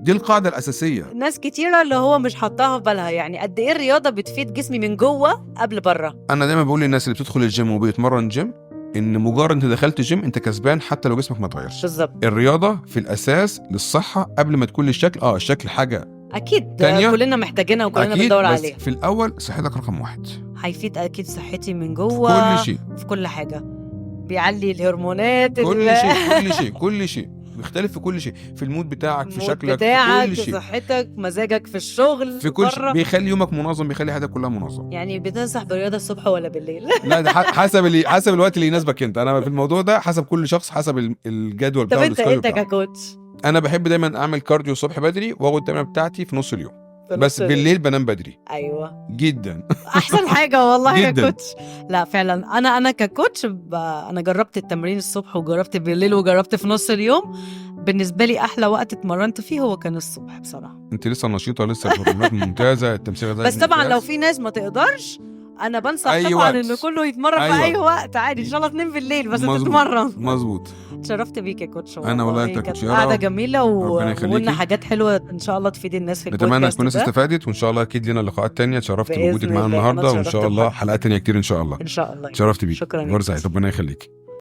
Speaker 1: دي القاعده الاساسيه.
Speaker 2: ناس كتيره اللي هو مش حاطاها في بالها، يعني قد ايه الرياضه بتفيد جسمي من جوه قبل بره.
Speaker 1: انا دايما بقول للناس اللي بتدخل الجيم وبيتمرن جيم ان مجرد انت دخلت جيم انت كسبان حتى لو جسمك ما اتغيرش.
Speaker 2: بالظبط.
Speaker 1: الرياضه في الاساس للصحه قبل ما تكون للشكل. الشكل حاجه
Speaker 2: اكيد
Speaker 1: تانية.
Speaker 2: كلنا محتاجينها وكلنا بندور عليها.
Speaker 1: في الاول صحتك رقم واحد،
Speaker 2: هيفيد اكيد صحتي من جوه
Speaker 1: كل شيء،
Speaker 2: في كل حاجه، بيعلي الهرمونات
Speaker 1: كل شيء بيختلف في كل شيء، في المود بتاعك، في شكلك،
Speaker 2: بتاعك،
Speaker 1: في كل شيء،
Speaker 2: صحتك، مزاجك في الشغل،
Speaker 1: في كل شيء. بيخلي يومك منظم، بيخلي حياتك كلها منظم.
Speaker 2: يعني بتنصح برياضه الصبح ولا بالليل؟
Speaker 1: لا ده حسب الوقت اللي يناسبك انت. انا في الموضوع ده حسب كل شخص، حسب الجدول بتاعه.
Speaker 2: طب انت ككوتش؟
Speaker 1: انا بحب دايما اعمل كارديو الصبح بدري واخد التمرين بتاعتي في نص اليوم، بس بالليل بنام بدري.
Speaker 2: ايوه
Speaker 1: جدا.
Speaker 2: احسن حاجه والله يا
Speaker 1: جداً.
Speaker 2: كوتش. لا فعلا انا ككوتش انا جربت التمرين الصبح وجربت بالليل وجربت في نص اليوم. بالنسبه لي احلى وقت اتمرنت فيه هو كان الصبح بصراحه.
Speaker 1: انت لسه نشيطه، لسه الهرمونات ممتازه، التمثيل
Speaker 2: بس طبعا لو في ناس ما تقدرش، انا بنصح
Speaker 1: أي
Speaker 2: طبعا
Speaker 1: وقت.
Speaker 2: ان كله يتمرن في اي وقت عادي، ان شاء الله 2 بالليل بس تتمرن.
Speaker 1: مظبوط.
Speaker 2: اتشرفت بيك يا كوتش.
Speaker 1: انا والله انت كنت
Speaker 2: قاعده جميله وقلنا حاجات حلوه ان شاء الله تفيد الناس في البودكاست.
Speaker 1: نتمنى تكون الناس استفادت، وان شاء الله اكيد لنا لقاءات تانية. اتشرفت بوجودك معانا النهارده، وان شاء الله حلقات تانية كتير ان شاء الله.
Speaker 2: ان شاء الله.
Speaker 1: اتشرفت بيك.
Speaker 2: شكرا.
Speaker 1: ربنا يخليك.